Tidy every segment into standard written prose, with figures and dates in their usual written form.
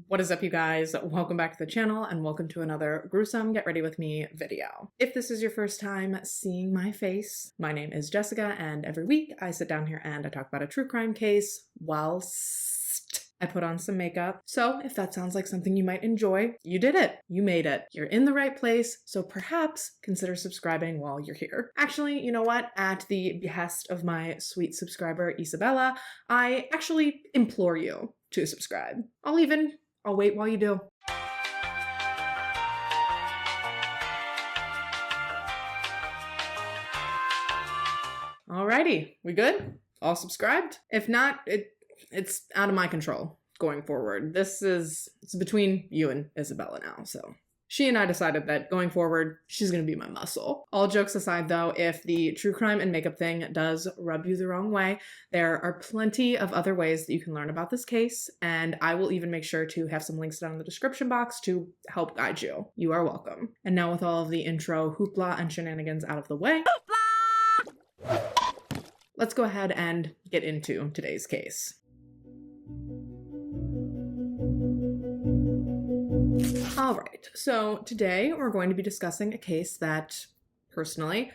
What is up, you guys? Welcome back to the channel and welcome to another gruesome Get Ready With Me video. If this is your first time seeing my face, my name is Jessica and every week I sit down here and I talk about a true crime case whilst I put on some makeup. So if that sounds like something you might enjoy, you did it. You made it. You're in the right place, so perhaps consider subscribing while you're here. Actually, you know what? At the behest of my sweet subscriber, Isabella, I actually implore you to subscribe. I'll wait while you do. Alrighty, we good? All subscribed? If not, it's out of my control going forward. It's between you and Isabella now, so. She and I decided that going forward, she's gonna be my muscle. All jokes aside though, if the true crime and makeup thing does rub you the wrong way, there are plenty of other ways that you can learn about this case, and I will even make sure to have some links down in the description box to help guide you. You are welcome. And now with all of the intro hoopla and shenanigans out of the way, let's go ahead and get into today's case. All right, so today we're going to be discussing a case that, personally,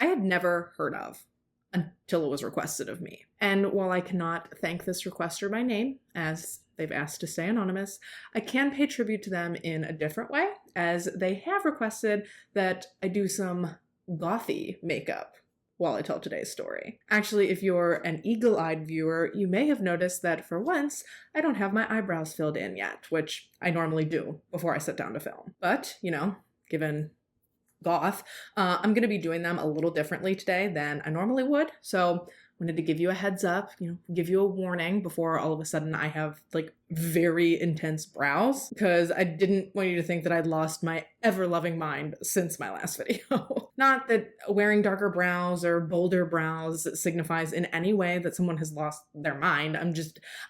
I had never heard of until it was requested of me. And while I cannot thank this requester by name, as they've asked to stay anonymous, I can pay tribute to them in a different way, as they have requested that I do some gothy makeup while I tell today's story. Actually, if you're an eagle-eyed viewer, you may have noticed that for once, I don't have my eyebrows filled in yet, which I normally do before I sit down to film. But, you know, given goth, I'm gonna be doing them a little differently today than I normally would, so I wanted to give you a heads up, give you a warning before all of a sudden I have like very intense brows, because I didn't want you to think that I'd lost my ever-loving mind since my last video. Not that wearing darker brows or bolder brows signifies in any way that someone has lost their mind.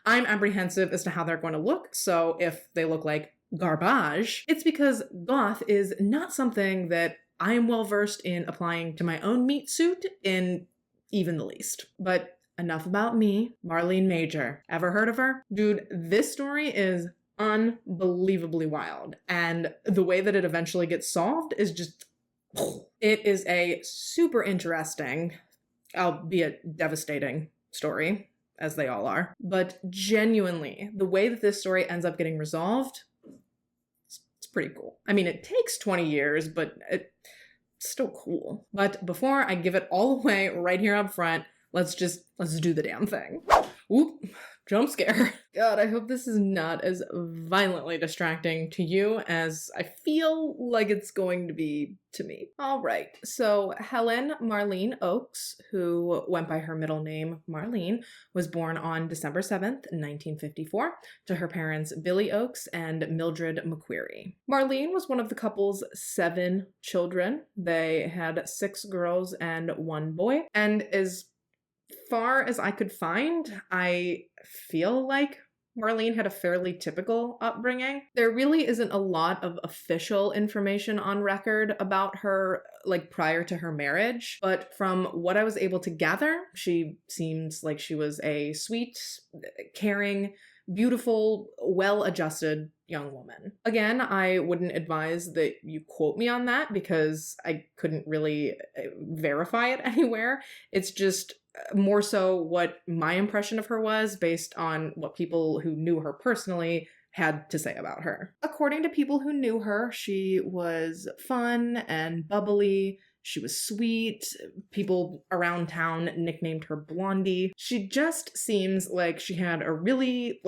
I'm apprehensive as to how they're going to look, so if they look like garbage, it's because goth is not something that I am well versed in applying to my own meat suit in even the least. But enough about me. Marlene Major. Ever heard of her? Dude, this story is unbelievably wild. And the way that it eventually gets solved is just... It is a super interesting, albeit devastating story, as they all are. But genuinely, the way that this story ends up getting resolved, it's pretty cool. I mean, it takes 20 years, but it's still cool. But before I give it all away right here up front, let's do the damn thing. Oop, jump scare. God, I hope this is not as violently distracting to you as I feel like it's going to be to me. All right, so Helen Marlene Oakes, who went by her middle name Marlene, was born on December 7th, 1954, to her parents Billy Oakes and Mildred McQuarrie. Marlene was one of the couple's 7 children. They had 6 girls and 1 boy, and as far as I could find, I feel like Marlene had a fairly typical upbringing. There really isn't a lot of official information on record about her, like prior to her marriage, but from what I was able to gather, she seems like she was a sweet, caring, beautiful, well-adjusted young woman. Again, I wouldn't advise that you quote me on that because I couldn't really verify it anywhere. It's just more so what my impression of her was based on what people who knew her personally had to say about her. According to people who knew her, she was fun and bubbly. She was sweet. People around town nicknamed her Blondie. She just seems like she had a really,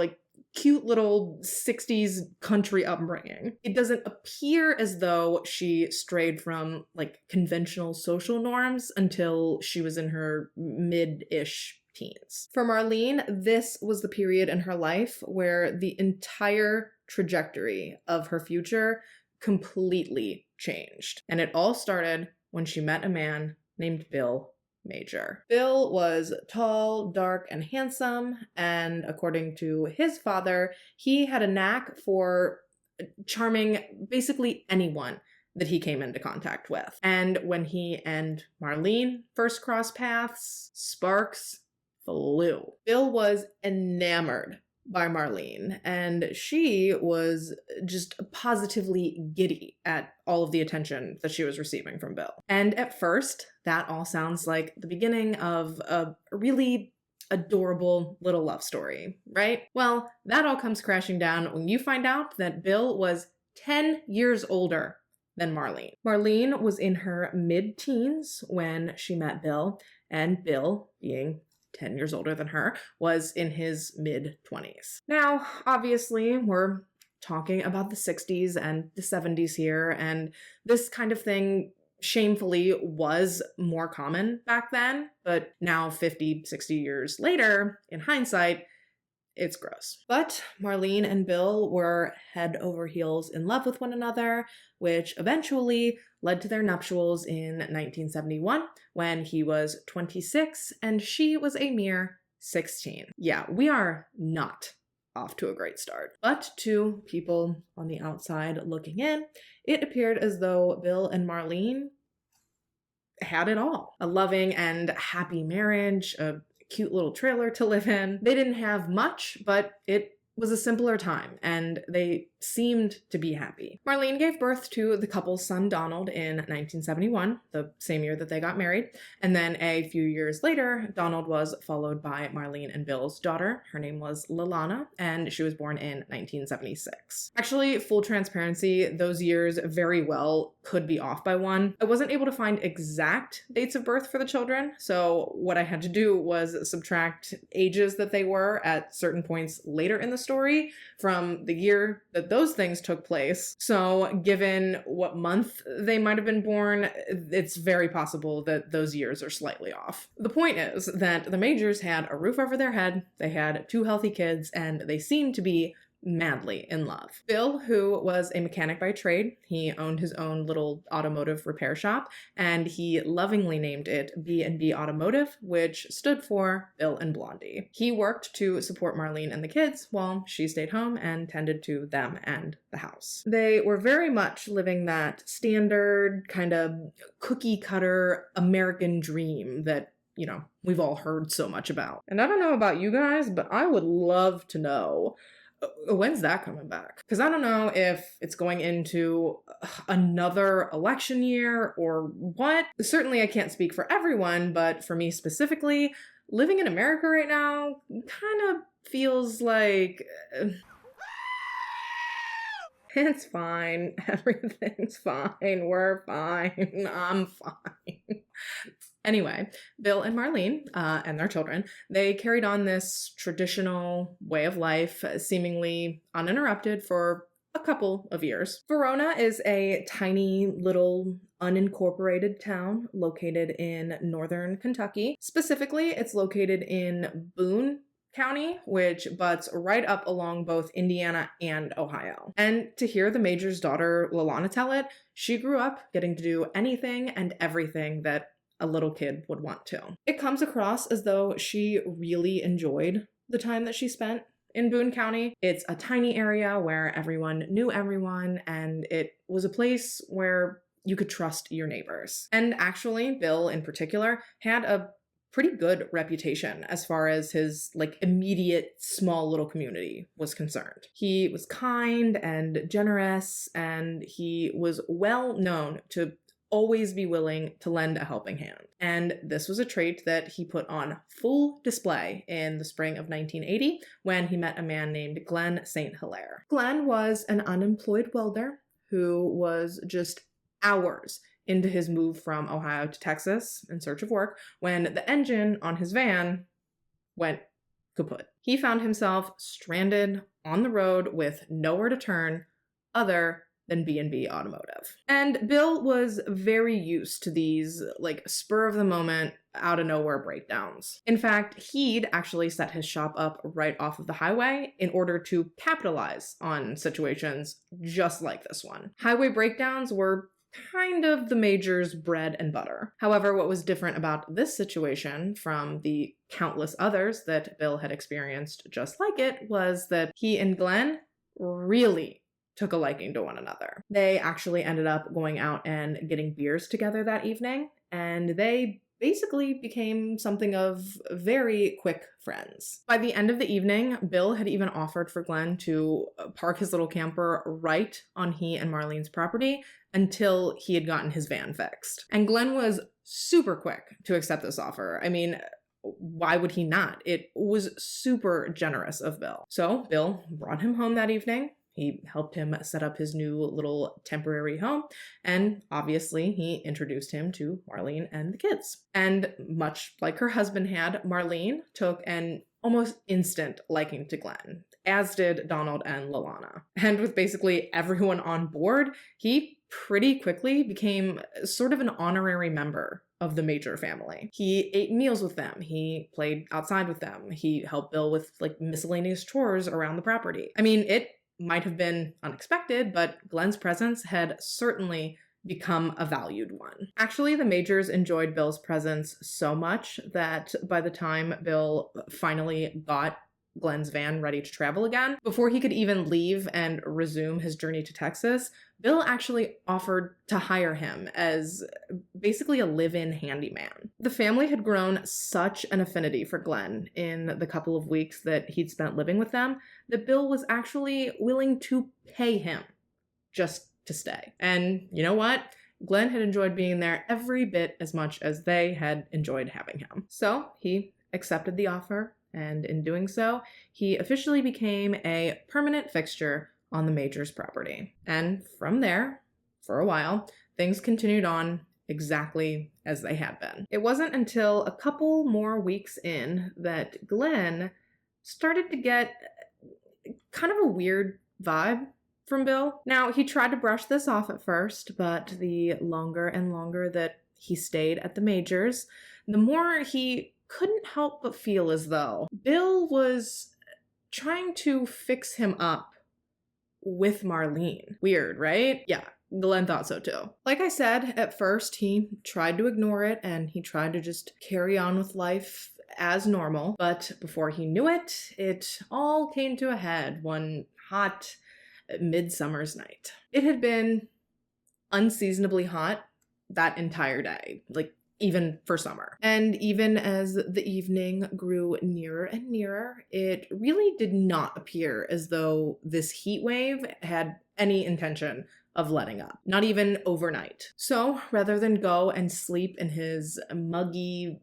cute little 60s country upbringing. It doesn't appear as though she strayed from, conventional social norms until she was in her mid-ish teens. For Marlene, this was the period in her life where the entire trajectory of her future completely changed. And it all started when she met a man named Bill Major. Bill was tall, dark, and handsome, and according to his father, he had a knack for charming basically anyone that he came into contact with. And when he and Marlene first crossed paths, sparks flew. Bill was enamored by Marlene, and she was just positively giddy at all of the attention that she was receiving from Bill. And at first, that all sounds like the beginning of a really adorable little love story, right? Well, that all comes crashing down when you find out that Bill was 10 years older than Marlene. Marlene was in her mid-teens when she met Bill, and Bill, being 10 years older than her, was in his mid-20s. Now, obviously, we're talking about the 60s and the 70s here, and this kind of thing shamefully was more common back then, but now 50, 60 years later, in hindsight, it's gross. But Marlene and Bill were head over heels in love with one another, which eventually led to their nuptials in 1971 when he was 26 and she was a mere 16. Yeah, we are not off to a great start. But to people on the outside looking in, it appeared as though Bill and Marlene had it all. A loving and happy marriage, a cute little trailer to live in. They didn't have much, but it was a simpler time, and they seemed to be happy. Marlene gave birth to the couple's son Donald in 1971, the same year that they got married, and then a few years later, Donald was followed by Marlene and Bill's daughter. Her name was Lalana, and she was born in 1976. Actually, full transparency, those years very well could be off by one. I wasn't able to find exact dates of birth for the children, so what I had to do was subtract ages that they were at certain points later in the story from the year that those things took place. So given what month they might have been born, it's very possible that those years are slightly off. The point is that the Majors had a roof over their head, they had 2 healthy kids, and they seemed to be madly in love. Bill, who was a mechanic by trade, he owned his own little automotive repair shop, and he lovingly named it B&B Automotive, which stood for Bill and Blondie. He worked to support Marlene and the kids while she stayed home and tended to them and the house. They were very much living that standard kind of cookie cutter American dream that, you know, we've all heard so much about. And I don't know about you guys, but I would love to know, when's that coming back? Because I don't know if it's going into another election year or what. Certainly I can't speak for everyone, but for me specifically, living in America right now kind of feels like it's fine. Everything's fine. We're fine. I'm fine. Anyway, Bill and Marlene and their children, they carried on this traditional way of life, seemingly uninterrupted for a couple of years. Verona is a tiny little unincorporated town located in northern Kentucky. Specifically, it's located in Boone County, which butts right up along both Indiana and Ohio. And to hear the Major's daughter, Lalana, tell it, she grew up getting to do anything and everything that a little kid would want to. It comes across as though she really enjoyed the time that she spent in Boone County. It's a tiny area where everyone knew everyone, and it was a place where you could trust your neighbors. And actually, Bill in particular had a pretty good reputation as far as his immediate small little community was concerned. He was kind and generous, and he was well known to always be willing to lend a helping hand. And this was a trait that he put on full display in the spring of 1980 when he met a man named Glenn St. Hilaire. Glenn was an unemployed welder who was just hours into his move from Ohio to Texas in search of work when the engine on his van went kaput. He found himself stranded on the road with nowhere to turn other than B&B Automotive. And Bill was very used to these spur of the moment, out of nowhere breakdowns. In fact, he'd actually set his shop up right off of the highway in order to capitalize on situations just like this one. Highway breakdowns were kind of the Major's bread and butter. However, what was different about this situation from the countless others that Bill had experienced just like it was that he and Glenn really took a liking to one another. They actually ended up going out and getting beers together that evening, and they basically became something of very quick friends. By the end of the evening, Bill had even offered for Glenn to park his little camper right on he and Marlene's property until he had gotten his van fixed. And Glenn was super quick to accept this offer. I mean, why would he not? It was super generous of Bill. So Bill brought him home that evening. He helped him set up his new little temporary home, and obviously he introduced him to Marlene and the kids. And much like her husband had, Marlene took an almost instant liking to Glenn, as did Donald and Lalana. And with basically everyone on board, he pretty quickly became sort of an honorary member of the Major family. He ate meals with them. He played outside with them. He helped Bill with like miscellaneous chores around the property. I mean, it might have been unexpected, but Glenn's presence had certainly become a valued one. Actually, the Majors enjoyed Bill's presence so much that by the time Bill finally got Glenn's van ready to travel again, before he could even leave and resume his journey to Texas, Bill actually offered to hire him as basically a live-in handyman. The family had grown such an affinity for Glenn in the couple of weeks that he'd spent living with them that Bill was actually willing to pay him just to stay. And you know what? Glenn had enjoyed being there every bit as much as they had enjoyed having him. So he accepted the offer, and in doing so, he officially became a permanent fixture on the Major's property. And from there, for a while, things continued on exactly as they had been. It wasn't until a couple more weeks in that Glenn started to get kind of a weird vibe from Bill. Now, he tried to brush this off at first, but the longer and longer that he stayed at the Majors, the more he couldn't help but feel as though Bill was trying to fix him up with Marlene. Weird, right? Yeah, Glenn thought so too. Like I said, at first he tried to ignore it and he tried to just carry on with life as normal, but before he knew it, it all came to a head one hot midsummer's night. It had been unseasonably hot that entire day, like even for summer. And even as the evening grew nearer and nearer, it really did not appear as though this heat wave had any intention of letting up, not even overnight. So rather than go and sleep in his muggy,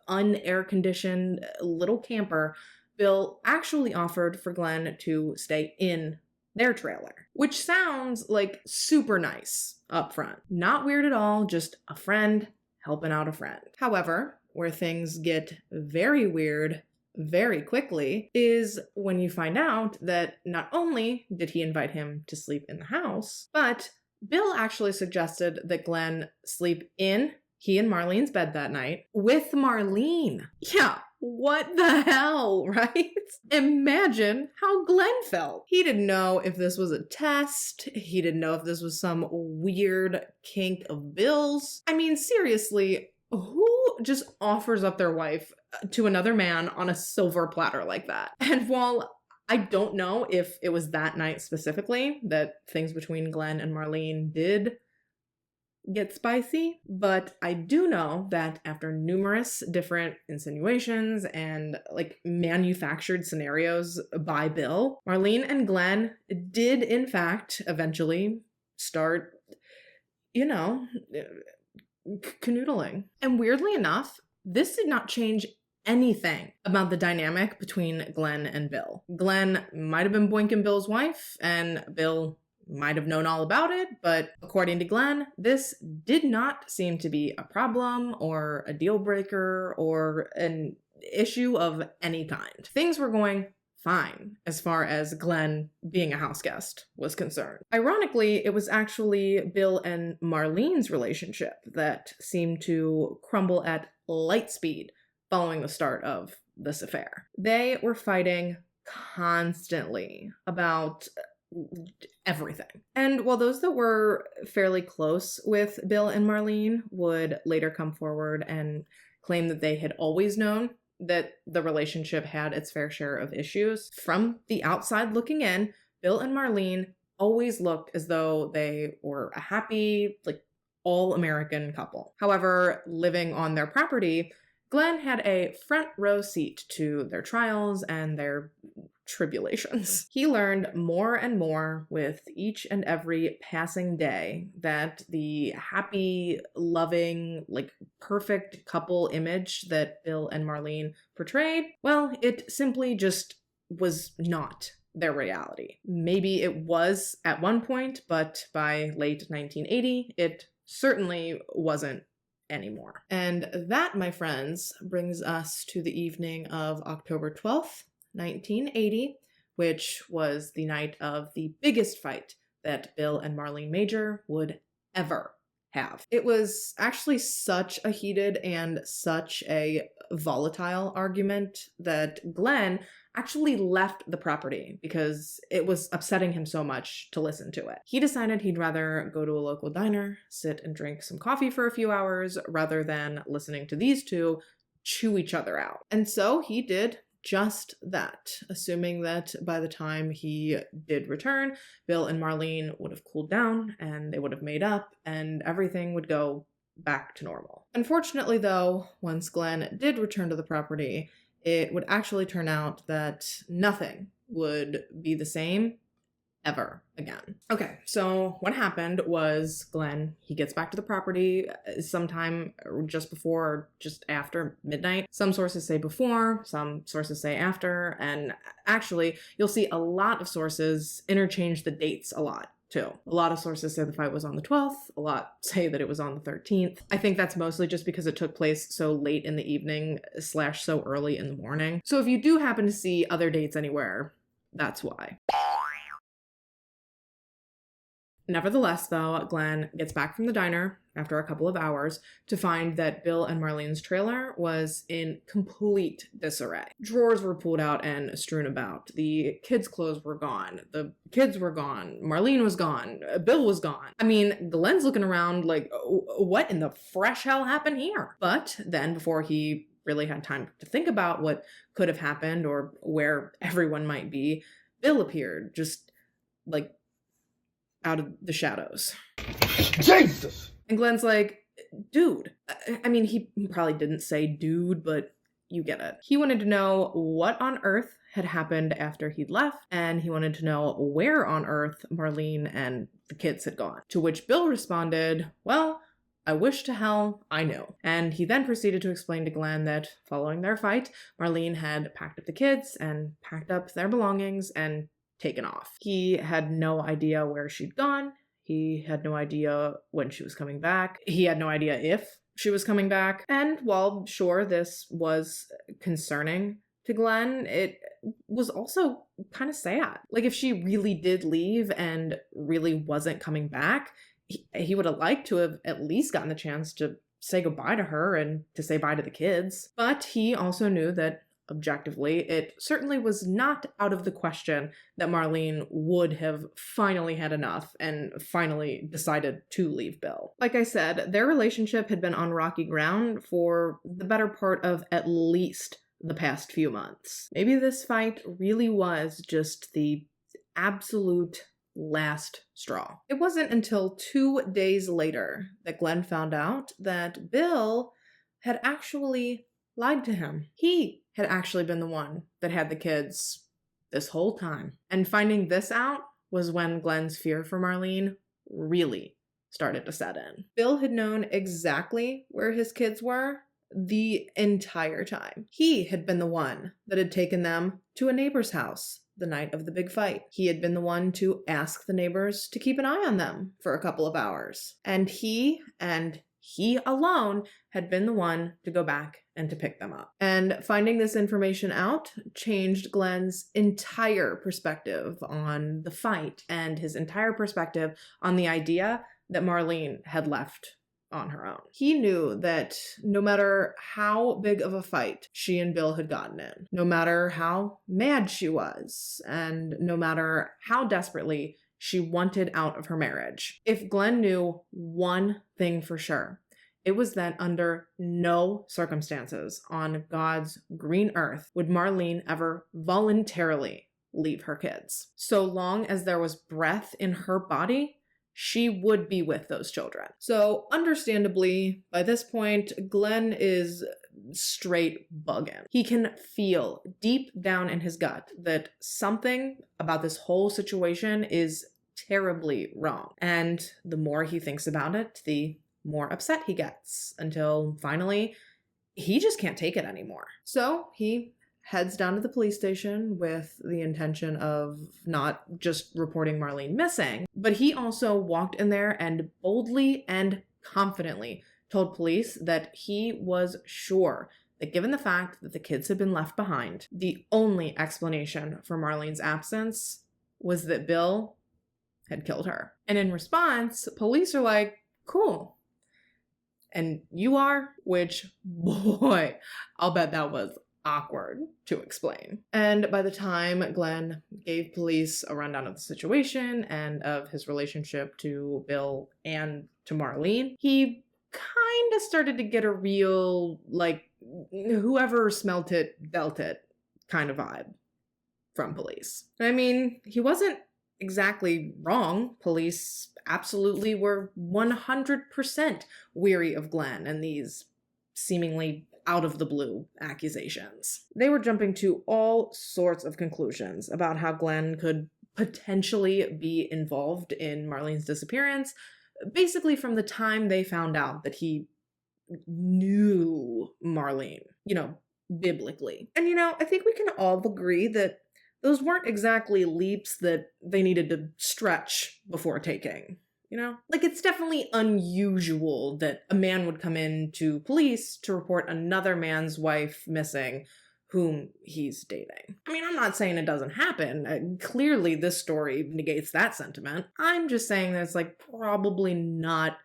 unair-conditioned little camper, Bill actually offered for Glenn to stay in their trailer, which sounds like super nice up front. Not weird at all, just a friend helping out a friend. However, where things get very weird very quickly is when you find out that not only did he invite him to sleep in the house, but Bill actually suggested that Glenn sleep in he and Marlene's bed that night with Marlene. Yeah, what the hell, right? Imagine how Glenn felt. He didn't know if this was a test. He didn't know if this was some weird kink of Bill's. I mean, seriously, who just offers up their wife to another man on a silver platter like that? And while I don't know if it was that night specifically that things between Glenn and Marlene did get spicy, but I do know that after numerous different insinuations and like manufactured scenarios by Bill, Marlene and Glenn did in fact eventually start, canoodling. And weirdly enough, this did not change anything about the dynamic between Glenn and Bill. Glenn might have been boinking Bill's wife, and Bill might have known all about it, but according to Glenn, this did not seem to be a problem or a deal breaker or an issue of any kind. Things were going fine as far as Glenn being a house guest was concerned. Ironically, it was actually Bill and Marlene's relationship that seemed to crumble at light speed following the start of this affair. They were fighting constantly about everything. And while those that were fairly close with Bill and Marlene would later come forward and claim that they had always known that the relationship had its fair share of issues, from the outside looking in, Bill and Marlene always looked as though they were a happy, all-American couple. However, living on their property, Glenn had a front row seat to their trials and their tribulations. He learned more and more with each and every passing day that the happy, loving, perfect couple image that Bill and Marlene portrayed, well, it simply just was not their reality. Maybe it was at one point, but by late 1980, it certainly wasn't anymore. And that, my friends, brings us to the evening of October 12th, 1980, which was the night of the biggest fight that Bill and Marlene Major would ever have. It was actually such a heated and such a volatile argument that Glenn actually left the property because it was upsetting him so much to listen to it. He decided he'd rather go to a local diner, sit and drink some coffee for a few hours, rather than listening to these two chew each other out. And so he did just that, assuming that by the time he did return, Bill and Marlene would have cooled down and they would have made up and everything would go back to normal. Unfortunately, though, once Glenn did return to the property, it would actually turn out that nothing would be the same ever again. Okay, so what happened was Glenn, he gets back to the property sometime just before or just after midnight. Some sources say before, some sources say after, and actually you'll see a lot of sources interchange the dates a lot too. A lot of sources say the fight was on the 12th, a lot say that it was on the 13th. I think that's mostly just because it took place so late in the evening / so early in the morning. So if you do happen to see other dates anywhere, that's why. Nevertheless, though, Glenn gets back from the diner after a couple of hours to find that Bill and Marlene's trailer was in complete disarray. Drawers were pulled out and strewn about. The kids' clothes were gone. The kids were gone. Marlene was gone. Bill was gone. I mean, Glenn's looking around like, what in the fresh hell happened here? But then, before he really had time to think about what could have happened or where everyone might be, Bill appeared, just out of the shadows. Jesus! And Glenn's like, dude. I mean, he probably didn't say dude, but you get it. He wanted to know what on earth had happened after he'd left, and he wanted to know where on earth Marlene and the kids had gone. To which Bill responded, well, I wish to hell I knew. And he then proceeded to explain to Glenn that following their fight, Marlene had packed up the kids and packed up their belongings and taken off. He had no idea where she'd gone. He had no idea when she was coming back. He had no idea if she was coming back. And while sure this was concerning to Glenn, it was also kind of sad. If she really did leave and really wasn't coming back, he would have liked to have at least gotten the chance to say goodbye to her and to say bye to the kids. But he also knew that objectively, it certainly was not out of the question that Marlene would have finally had enough and finally decided to leave Bill. Like I said, their relationship had been on rocky ground for the better part of at least the past few months. Maybe this fight really was just the absolute last straw. It wasn't until 2 days later that Glenn found out that Bill had actually lied to him. He had actually been the one that had the kids this whole time. And finding this out was when Glenn's fear for Marlene really started to set in. Bill had known exactly where his kids were the entire time. He had been the one that had taken them to a neighbor's house the night of the big fight. He had been the one to ask the neighbors to keep an eye on them for a couple of hours. And he alone had been the one to go back and to pick them up. And finding this information out changed Glenn's entire perspective on the fight and his entire perspective on the idea that Marlene had left on her own. He knew that no matter how big of a fight she and Bill had gotten in, no matter how mad she was, and no matter how desperately she wanted out of her marriage, if Glenn knew one thing for sure, it was that under no circumstances on God's green earth would Marlene ever voluntarily leave her kids. So long as there was breath in her body, she would be with those children. So understandably, by this point, Glenn is straight bugging. He can feel deep down in his gut that something about this whole situation is terribly wrong. And the more he thinks about it, the more upset he gets, until finally he just can't take it anymore. So he heads down to the police station with the intention of not just reporting Marlene missing, but he also walked in there and boldly and confidently told police that he was sure that given the fact that the kids had been left behind, the only explanation for Marlene's absence was that Bill had killed her. And in response, police are like, cool. And you are? Which, boy, I'll bet that was awkward to explain. And by the time Glenn gave police a rundown of the situation and of his relationship to Bill and to Marlene, he kind of started to get a real, like, whoever smelt it, dealt it kind of vibe from police. I mean, he wasn't exactly wrong. Police absolutely were 100% weary of Glenn and these seemingly out of the blue accusations. They were jumping to all sorts of conclusions about how Glenn could potentially be involved in Marlene's disappearance, basically from the time they found out that he knew Marlene, biblically. And I think we can all agree that those weren't exactly leaps that they needed to stretch before taking. Like, it's definitely unusual that a man would come in to police to report another man's wife missing whom he's dating. I mean, I'm not saying it doesn't happen. Clearly, this story negates that sentiment. I'm just saying that it's probably not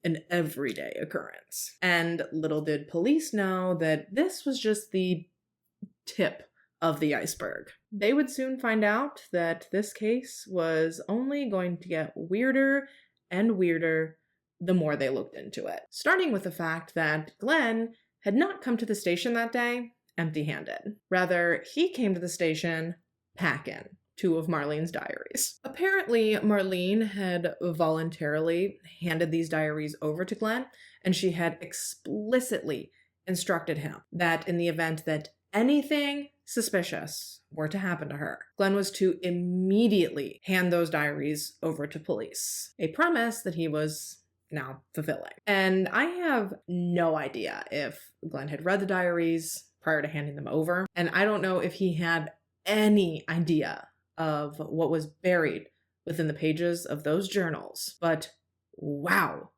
an everyday occurrence. And little did police know that this was just the tip of the iceberg. They would soon find out that this case was only going to get weirder and weirder the more they looked into it. Starting with the fact that Glenn had not come to the station that day empty-handed. Rather, he came to the station packing 2 of Marlene's diaries. Apparently, Marlene had voluntarily handed these diaries over to Glenn, and she had explicitly instructed him that in the event that anything suspicious were to happen to her, Glenn was to immediately hand those diaries over to police, a promise that he was now fulfilling. And I have no idea if Glenn had read the diaries prior to handing them over, and I don't know if he had any idea of what was buried within the pages of those journals, but wow,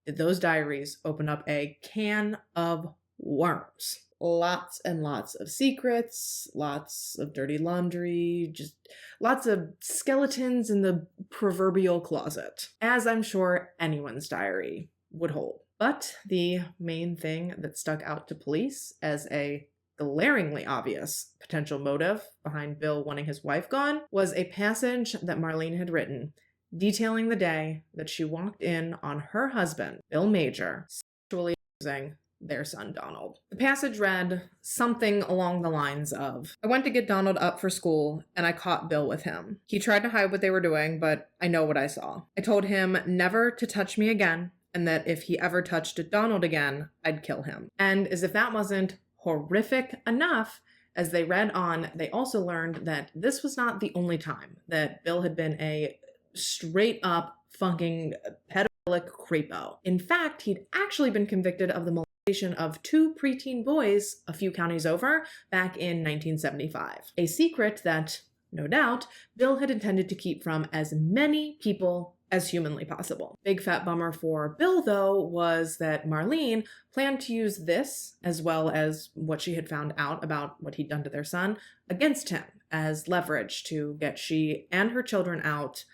did those diaries open up a can of worms. Lots and lots of secrets, lots of dirty laundry, just lots of skeletons in the proverbial closet, as I'm sure anyone's diary would hold. But the main thing that stuck out to police as a glaringly obvious potential motive behind Bill wanting his wife gone was a passage that Marlene had written detailing the day that she walked in on her husband, Bill Major, sexually abusing their son, Donald. The passage read something along the lines of, I went to get Donald up for school and I caught Bill with him. He tried to hide what they were doing, but I know what I saw. I told him never to touch me again and that if he ever touched Donald again, I'd kill him. And as if that wasn't horrific enough, as they read on, they also learned that this was not the only time that Bill had been a straight up fucking pedophilic creepo. In fact, he'd actually been convicted of the molestation of 2 preteen boys a few counties over back in 1975. A secret that, no doubt, Bill had intended to keep from as many people as humanly possible. Big fat bummer for Bill, though, was that Marlene planned to use this, as well as what she had found out about what he'd done to their son, against him as leverage to get she and her children out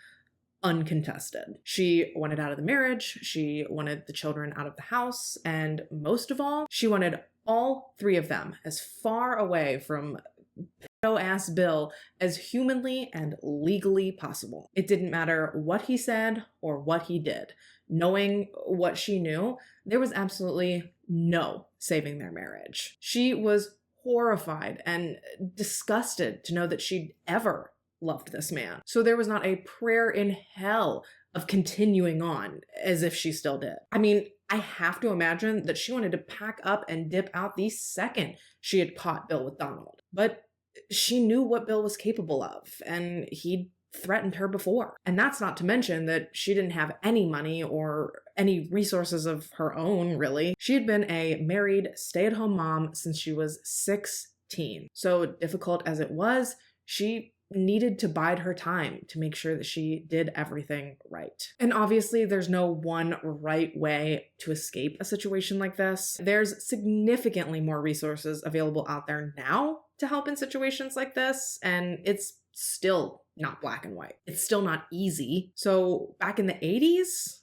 uncontested. She wanted out of the marriage, she wanted the children out of the house, and most of all, she wanted all 3 of them as far away from pedo-ass Bill as humanly and legally possible. It didn't matter what he said or what he did. Knowing what she knew, there was absolutely no saving their marriage. She was horrified and disgusted to know that she'd ever loved this man. So there was not a prayer in hell of continuing on as if she still did. I mean, I have to imagine that she wanted to pack up and dip out the second she had caught Bill with Donald. But she knew what Bill was capable of, and he'd threatened her before. And that's not to mention that she didn't have any money or any resources of her own, really. She had been a married, stay-at-home mom since she was 16. So difficult as it was, she needed to bide her time to make sure that she did everything right. And obviously, there's no one right way to escape a situation like this. There's significantly more resources available out there now to help in situations like this, and it's still not black and white. It's still not easy. So back in the 80s,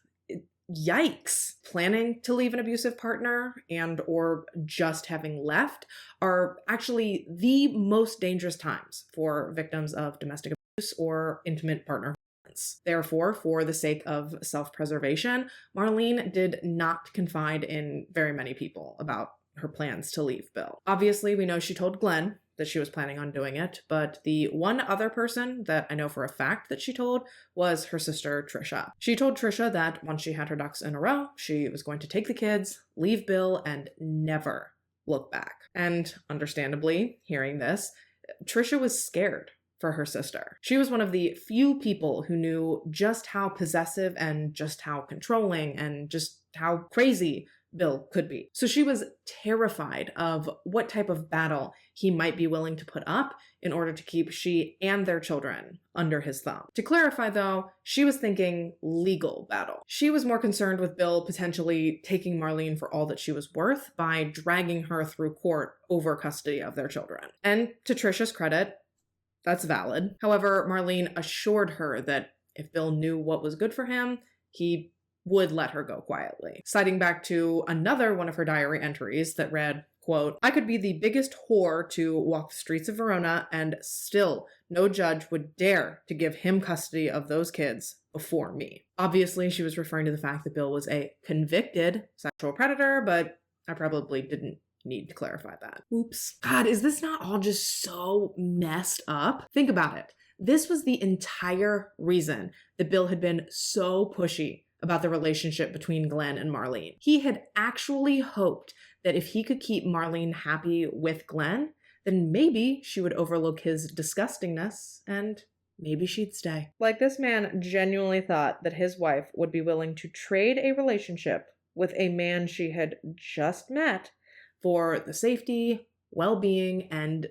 yikes. Planning to leave an abusive partner and or just having left are actually the most dangerous times for victims of domestic abuse or intimate partner violence. Therefore, for the sake of self-preservation, Marlene did not confide in very many people about her plans to leave Bill. Obviously, we know she told Glenn that she was planning on doing it, but the one other person that I know for a fact that she told was her sister, Trisha. She told Trisha that once she had her ducks in a row, she was going to take the kids, leave Bill, and never look back. And understandably, hearing this, Trisha was scared for her sister. She was one of the few people who knew just how possessive and just how controlling and just how crazy Bill could be. So she was terrified of what type of battle he might be willing to put up in order to keep she and their children under his thumb. To clarify though, she was thinking legal battle. She was more concerned with Bill potentially taking Marlene for all that she was worth by dragging her through court over custody of their children. And to Trisha's credit, that's valid. However, Marlene assured her that if Bill knew what was good for him, he would let her go quietly. Citing back to another one of her diary entries that read, quote, "I could be the biggest whore to walk the streets of Verona and still no judge would dare to give him custody of those kids before me." Obviously, she was referring to the fact that Bill was a convicted sexual predator, but I probably didn't need to clarify that. Oops. God, is this not all just so messed up? Think about it. This was the entire reason that Bill had been so pushy about the relationship between Glenn and Marlene. He had actually hoped that if he could keep Marlene happy with Glenn, then maybe she would overlook his disgustingness and maybe she'd stay. Like, this man genuinely thought that his wife would be willing to trade a relationship with a man she had just met for the safety, well-being, and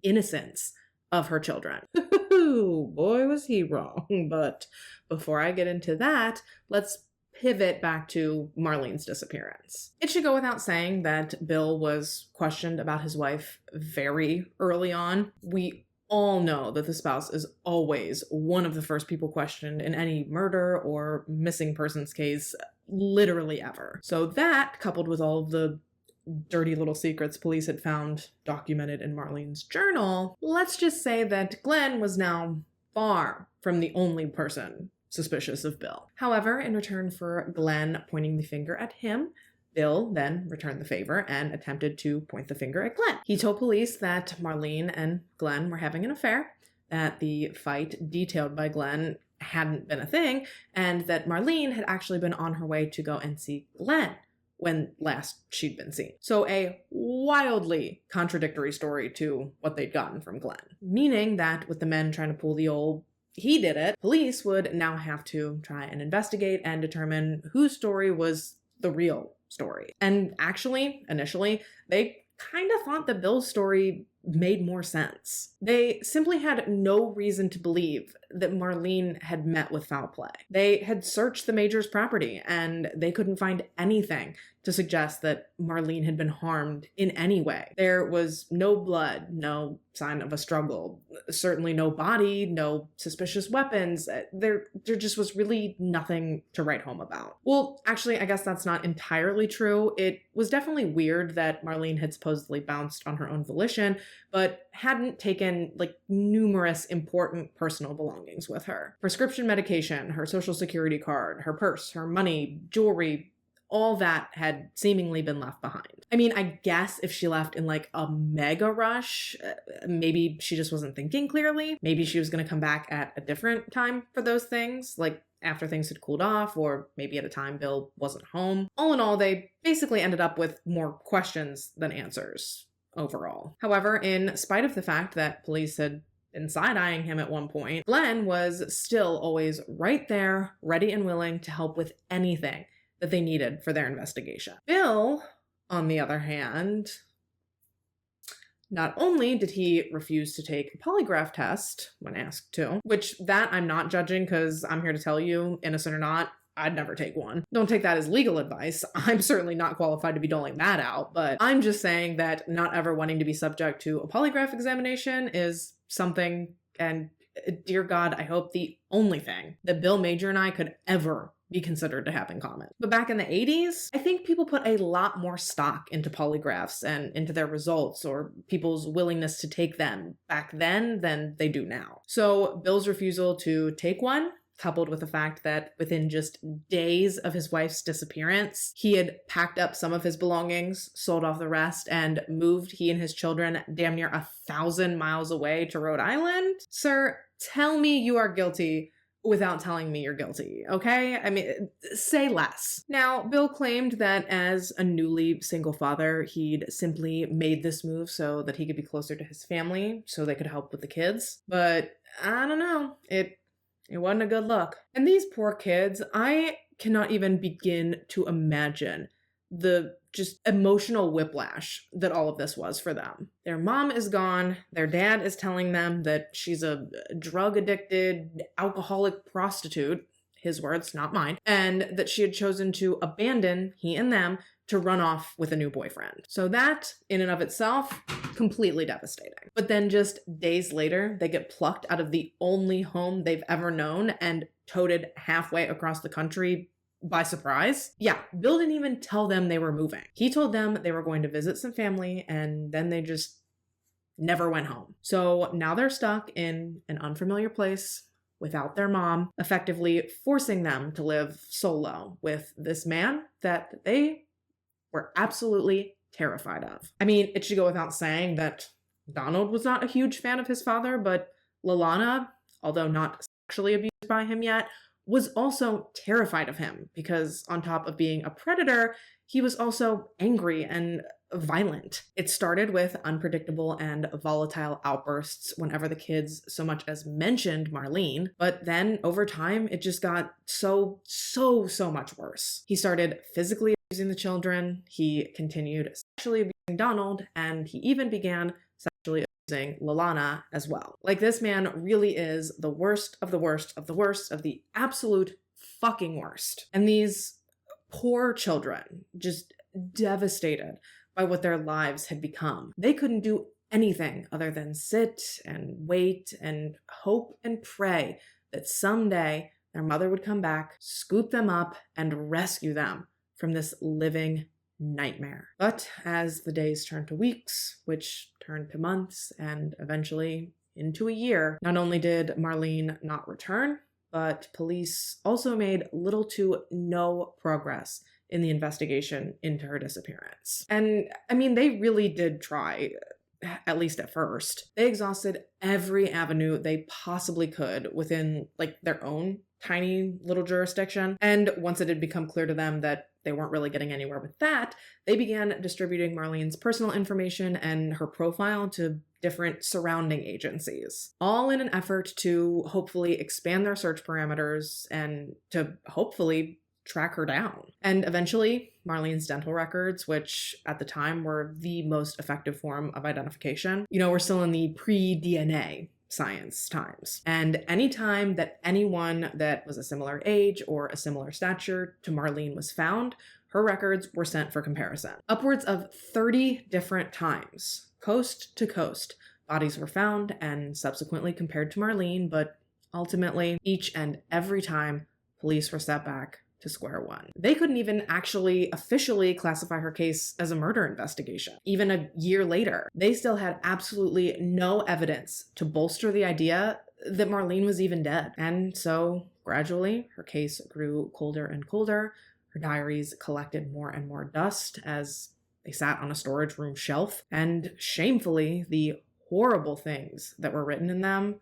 innocence of her children. Boy, was he wrong. But before I get into that, let's pivot back to Marlene's disappearance. It should go without saying that Bill was questioned about his wife very early on. We all know that the spouse is always one of the first people questioned in any murder or missing persons case, literally ever. So that, coupled with all of the dirty little secrets police had found documented in Marlene's journal, let's just say that Glenn was now far from the only person suspicious of Bill. However, in return for Glenn pointing the finger at him, Bill then returned the favor and attempted to point the finger at Glenn. He told police that Marlene and Glenn were having an affair, that the fight detailed by Glenn hadn't been a thing, and that Marlene had actually been on her way to go and see Glenn when last she'd been seen. So a wildly contradictory story to what they'd gotten from Glenn. Meaning that with the men trying to pull the old "he did it," police would now have to try and investigate and determine whose story was the real story. And actually, initially, they kind of thought that Bill's story made more sense. They simply had no reason to believe that Marlene had met with foul play. They had searched the Major's property and they couldn't find anything to suggest that Marlene had been harmed in any way. There was no blood, no sign of a struggle, certainly no body, no suspicious weapons. There just was really nothing to write home about. Well, actually, I guess that's not entirely true. It was definitely weird that Marlene had supposedly bounced on her own volition, but hadn't taken numerous important personal belongings with her. Prescription medication, her social security card, her purse, her money, jewelry, all that had seemingly been left behind. I mean, I guess if she left in like a mega rush, maybe she just wasn't thinking clearly. Maybe she was going to come back at a different time for those things, like after things had cooled off, or maybe at a time Bill wasn't home. All in all, they basically ended up with more questions than answers overall. However, in spite of the fact that police had been side-eyeing him at one point, Glenn was still always right there, ready and willing to help with anything that they needed for their investigation. Bill, on the other hand, not only did he refuse to take a polygraph test when asked to, which that I'm not judging because I'm here to tell you, innocent or not, I'd never take one. Don't take that as legal advice. I'm certainly not qualified to be doling that out, but I'm just saying that not ever wanting to be subject to a polygraph examination is something, and dear God, I hope the only thing that Bill Major and I could ever be considered to have in common. But back in the 80s, I think people put a lot more stock into polygraphs and into their results or people's willingness to take them back then than they do now. So Bill's refusal to take one, coupled with the fact that within just days of his wife's disappearance, he had packed up some of his belongings, sold off the rest, and moved he and his children damn near 1,000 miles away to Rhode Island. Sir, tell me you are guilty without telling me you're guilty, okay? I mean, say less. Now, Bill claimed that as a newly single father, he'd simply made this move so that he could be closer to his family, so they could help with the kids. But I don't know, it wasn't a good look. And these poor kids, I cannot even begin to imagine the just emotional whiplash that all of this was for them. Their mom is gone. Their dad is telling them that she's a drug-addicted, alcoholic prostitute, his words, not mine, and that she had chosen to abandon he and them to run off with a new boyfriend. So that, in and of itself, completely devastating. But then just days later, they get plucked out of the only home they've ever known and toted halfway across the country by surprise. Yeah, Bill didn't even tell them they were moving. He told them they were going to visit some family, and then they just never went home. So now they're stuck in an unfamiliar place without their mom, effectively forcing them to live solo with this man that they were absolutely terrified of. I mean, it should go without saying that Donald was not a huge fan of his father, but Lalana, although not sexually abused by him yet, was also terrified of him because on top of being a predator, he was also angry and violent. It started with unpredictable and volatile outbursts whenever the kids so much as mentioned Marlene, but then over time, it just got so much worse. He started physically abusing the children, he continued sexually abusing Donald, and he even began sexually abusing Lalana as well. Like, this man really is the worst of the worst of the worst of the absolute fucking worst. And these poor children, just devastated by what their lives had become. They couldn't do anything other than sit and wait and hope and pray that someday their mother would come back, scoop them up, and rescue them from this living nightmare. But as the days turned to weeks, which turned to months, and eventually into a year, not only did Marlene not return, but police also made little to no progress in the investigation into her disappearance. And I mean, they really did try, at least at first. They exhausted every avenue they possibly could within like their own tiny little jurisdiction. And once it had become clear to them that they weren't really getting anywhere with that, they began distributing Marlene's personal information and her profile to different surrounding agencies, all in an effort to hopefully expand their search parameters and to hopefully track her down. And eventually, Marlene's dental records, which at the time were the most effective form of identification, we're still in the pre-DNA science times. And anytime that anyone that was a similar age or a similar stature to Marlene was found, her records were sent for comparison. Upwards of 30 different times, coast to coast, bodies were found and subsequently compared to Marlene, but ultimately, each and every time, police were set back to square one. They couldn't even actually officially classify her case as a murder investigation. Even a year later, they still had absolutely no evidence to bolster the idea that Marlene was even dead. And so gradually, her case grew colder and colder. Her Her diaries collected more and more dust as they sat on a storage room shelf, and shamefully, the horrible things that were written in them,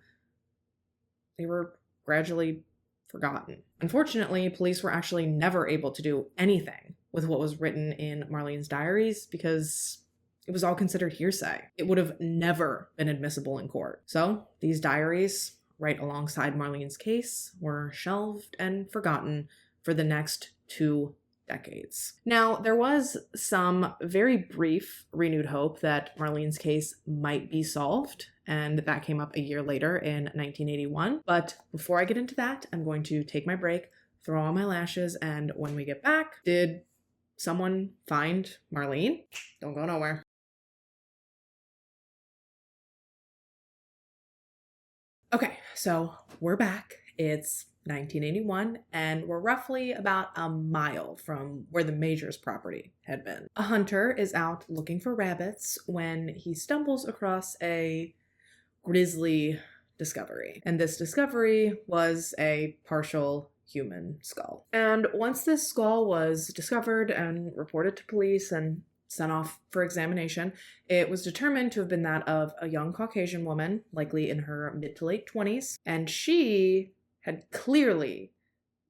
they were gradually forgotten. Unfortunately, police were actually never able to do anything with what was written in Marlene's diaries because it was all considered hearsay. It would have never been admissible in court. So these diaries, right alongside Marlene's case, were shelved and forgotten for the next 2 decades. Now, there was some very brief renewed hope that Marlene's case might be solved, and that came up a year later in 1981. But before I get into that, I'm going to take my break, throw on my lashes, and when we get back, did someone find Marlene? Don't go nowhere. Okay, so we're back. It's 1981, and we're roughly about a mile from where the Majors property had been. A hunter is out looking for rabbits when he stumbles across a grisly discovery. And this discovery was a partial human skull. And once this skull was discovered and reported to police and sent off for examination, it was determined to have been that of a young Caucasian woman, likely in her mid to late 20s, and she had clearly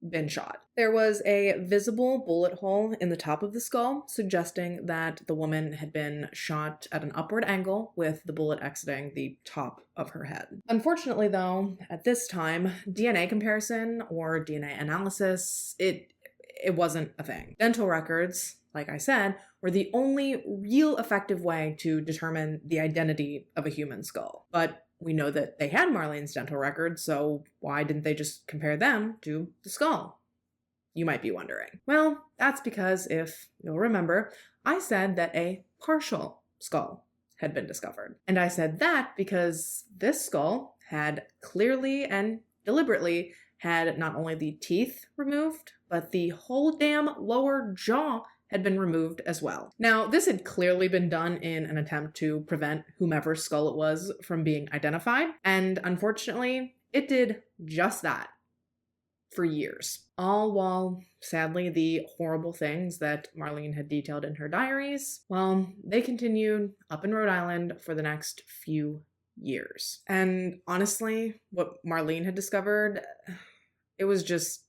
been shot. There was a visible bullet hole in the top of the skull, suggesting that the woman had been shot at an upward angle with the bullet exiting the top of her head. Unfortunately, though, at this time, DNA comparison or DNA analysis, it wasn't a thing. Dental records, like I said, were the only real effective way to determine the identity of a human skull. But we know that they had Marlene's dental records, so why didn't they just compare them to the skull? You might be wondering. Well, that's because, if you'll remember, I said that a partial skull had been discovered. And I said that because this skull had clearly and deliberately had not only the teeth removed, but the whole damn lower jaw had been removed as well. Now, this had clearly been done in an attempt to prevent whomever's skull it was from being identified, and unfortunately, it did just that for years. All while, sadly, the horrible things that Marlene had detailed in her diaries, well, they continued up in Rhode Island for the next few years. And honestly, what Marlene had discovered, it was just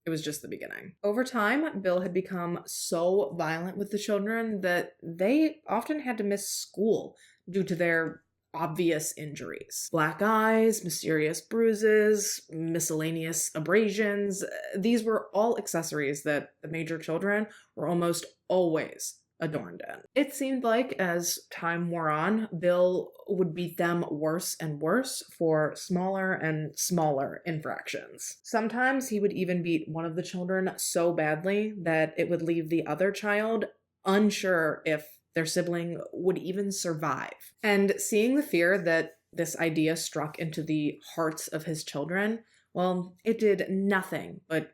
the beginning. Over time, Bill had become so violent with the children that they often had to miss school due to their obvious injuries. Black eyes, mysterious bruises, miscellaneous abrasions. These were all accessories that the Major children were almost always adorned in. It seemed like as time wore on, Bill would beat them worse and worse for smaller and smaller infractions. Sometimes he would even beat one of the children so badly that it would leave the other child unsure if their sibling would even survive. And seeing the fear that this idea struck into the hearts of his children, well, it did nothing but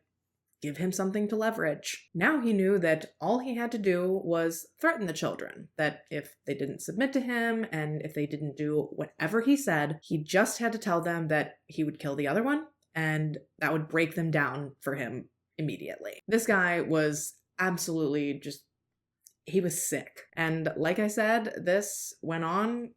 give him something to leverage. Now he knew that all he had to do was threaten the children, that if they didn't submit to him and if they didn't do whatever he said, he just had to tell them that he would kill the other one, and that would break them down for him immediately. This guy was absolutely he was sick. And like I said, this went on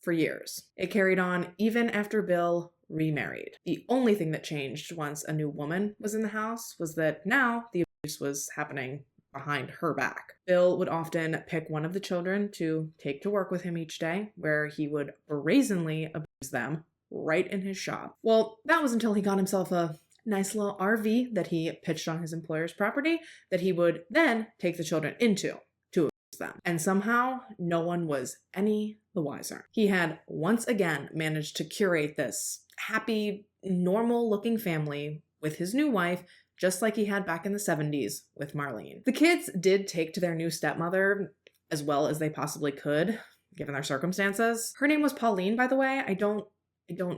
for years. It carried on even after Bill remarried. The only thing that changed once a new woman was in the house was that now the abuse was happening behind her back. Bill would often pick one of the children to take to work with him each day, where he would brazenly abuse them right in his shop. Well, that was until he got himself a nice little RV that he pitched on his employer's property that he would then take the children into to abuse them. And somehow, no one was any the wiser. He had once again managed to curate this happy, normal-looking family with his new wife, just like he had back in the 70s with Marlene. The kids did take to their new stepmother as well as they possibly could, given their circumstances. Her name was Pauline, by the way. I don't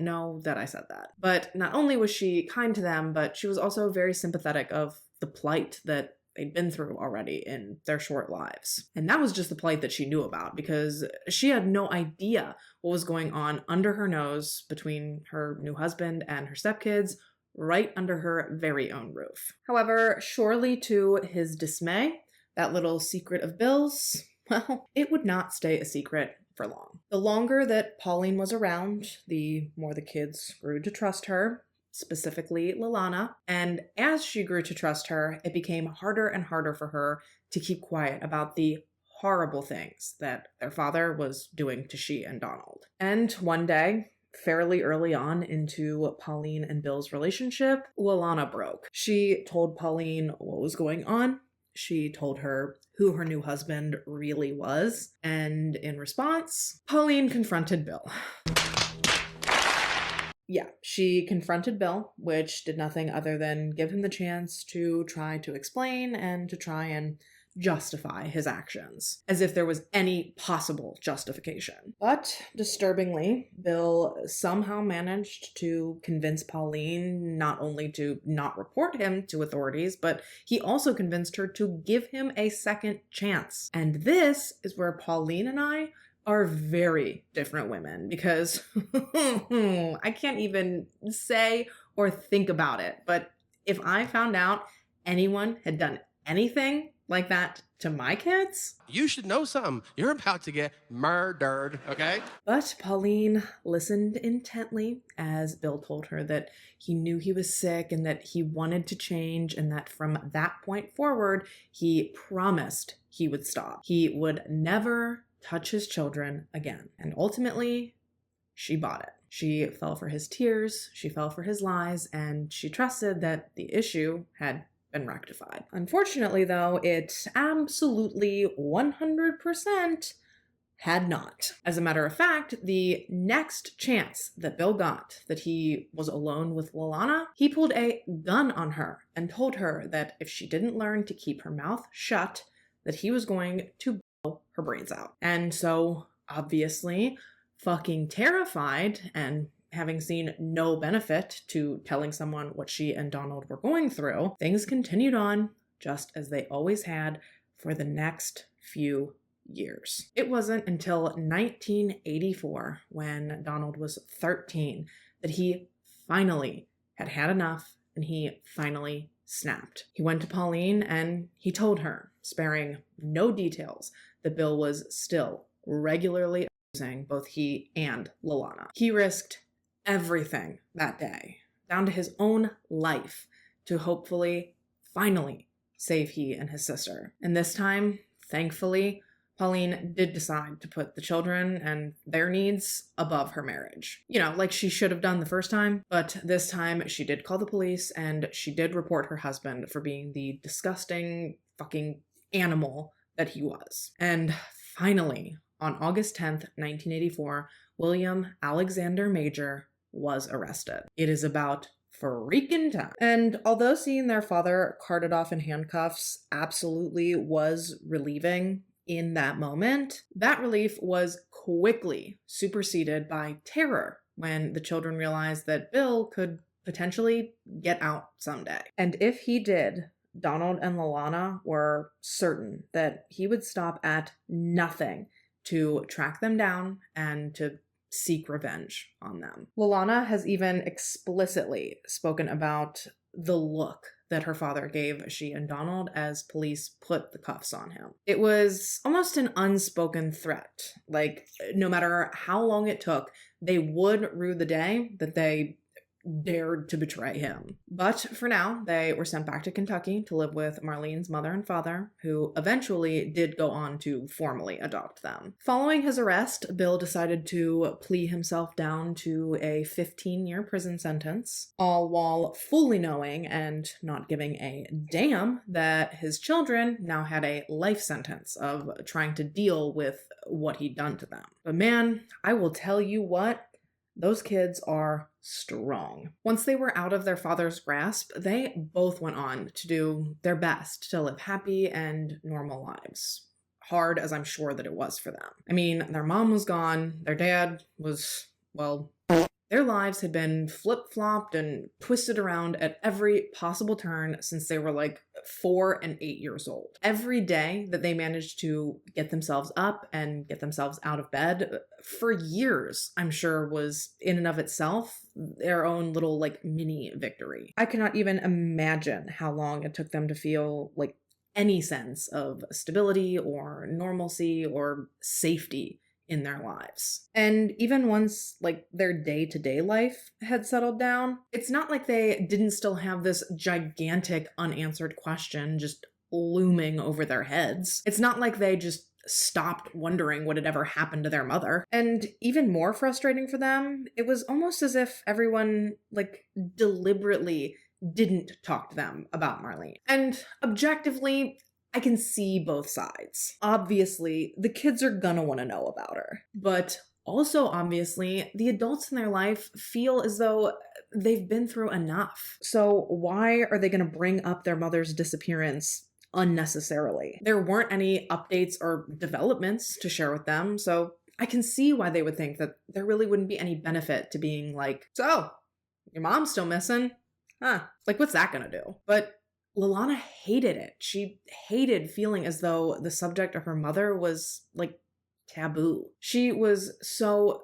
know that I said that. But not only was she kind to them, but she was also very sympathetic of the plight that they'd been through already in their short lives. And that was just the plight that she knew about, because she had no idea what was going on under her nose between her new husband and her stepkids, right under her very own roof. However, surely to his dismay, that little secret of Bill's, well, it would not stay a secret for long. The longer that Pauline was around, the more the kids grew to trust her, specifically Lalana. And as she grew to trust her, it became harder and harder for her to keep quiet about the horrible things that their father was doing to she and Donald. And one day, fairly early on into Pauline and Bill's relationship, Lalana broke. She told Pauline what was going on. She told her who her new husband really was. And in response, Pauline confronted Bill. Yeah, she confronted Bill, which did nothing other than give him the chance to try to explain and to try and justify his actions, as if there was any possible justification. But disturbingly, Bill somehow managed to convince Pauline not only to not report him to authorities, but he also convinced her to give him a second chance. And this is where Pauline and I are very different women, because I can't even say or think about it. But if I found out anyone had done anything like that to my kids, you should know something. You're about to get murdered, okay? But Pauline listened intently as Bill told her that he knew he was sick and that he wanted to change, and that from that point forward, he promised he would stop. He would never touch his children again. And ultimately, she bought it. She fell for his tears, she fell for his lies, and she trusted that the issue had been rectified. Unfortunately, though, it absolutely 100% had not. As a matter of fact, the next chance that Bill got that he was alone with Lalana, he pulled a gun on her and told her that if she didn't learn to keep her mouth shut, that he was going to blow her brains out. And so, obviously, fucking terrified and having seen no benefit to telling someone what she and Donald were going through, things continued on just as they always had for the next few years. It wasn't until 1984, when Donald was 13, that he finally had had enough and he finally snapped. He went to Pauline and he told her, sparing no details, that Bill was still regularly abusing both he and Lalana. He risked everything that day, down to his own life, to hopefully, finally, save he and his sister. And this time, thankfully, Pauline did decide to put the children and their needs above her marriage. You know, like she should have done the first time, but this time she did call the police and she did report her husband for being the disgusting fucking animal that he was. And finally, on August 10th, 1984, William Alexander Major was arrested. It is about freaking time. And although seeing their father carted off in handcuffs absolutely was relieving in that moment, that relief was quickly superseded by terror when the children realized that Bill could potentially get out someday. And if he did, Donald and Lalana were certain that he would stop at nothing to track them down and to seek revenge on them. Lalana has even explicitly spoken about the look that her father gave she and Donald as police put the cuffs on him. It was almost an unspoken threat. Like, no matter how long it took, they would rue the day that they dared to betray him. But for now, they were sent back to Kentucky to live with Marlene's mother and father, who eventually did go on to formally adopt them. Following his arrest, Bill decided to plea himself down to a 15-year prison sentence, all while fully knowing and not giving a damn that his children now had a life sentence of trying to deal with what he'd done to them. But man, I will tell you what, those kids are strong. Once they were out of their father's grasp, they both went on to do their best to live happy and normal lives. Hard as I'm sure that it was for them. I mean, their mom was gone, their dad was, well, Their lives had been flip-flopped and twisted around at every possible turn since they were like 4 and 8 years old. Every day that they managed to get themselves up and get themselves out of bed for years, I'm sure, was in and of itself their own little like mini victory. I cannot even imagine how long it took them to feel like any sense of stability or normalcy or safety in their lives. And even once like their day-to-day life had settled down, it's not like they didn't still have this gigantic unanswered question just looming over their heads. It's not like they just stopped wondering what had ever happened to their mother. And even more frustrating for them, it was almost as if everyone like deliberately didn't talk to them about Marlene. And objectively, I can see both sides. Obviously, the kids are gonna want to know about her. But also, obviously, the adults in their life feel as though they've been through enough. So why are they gonna bring up their mother's disappearance unnecessarily? There weren't any updates or developments to share with them, so I can see why they would think that there really wouldn't be any benefit to being like, so, your mom's still missing? Huh, like what's that gonna do? But Lalana hated it. She hated feeling as though the subject of her mother was like taboo. She was so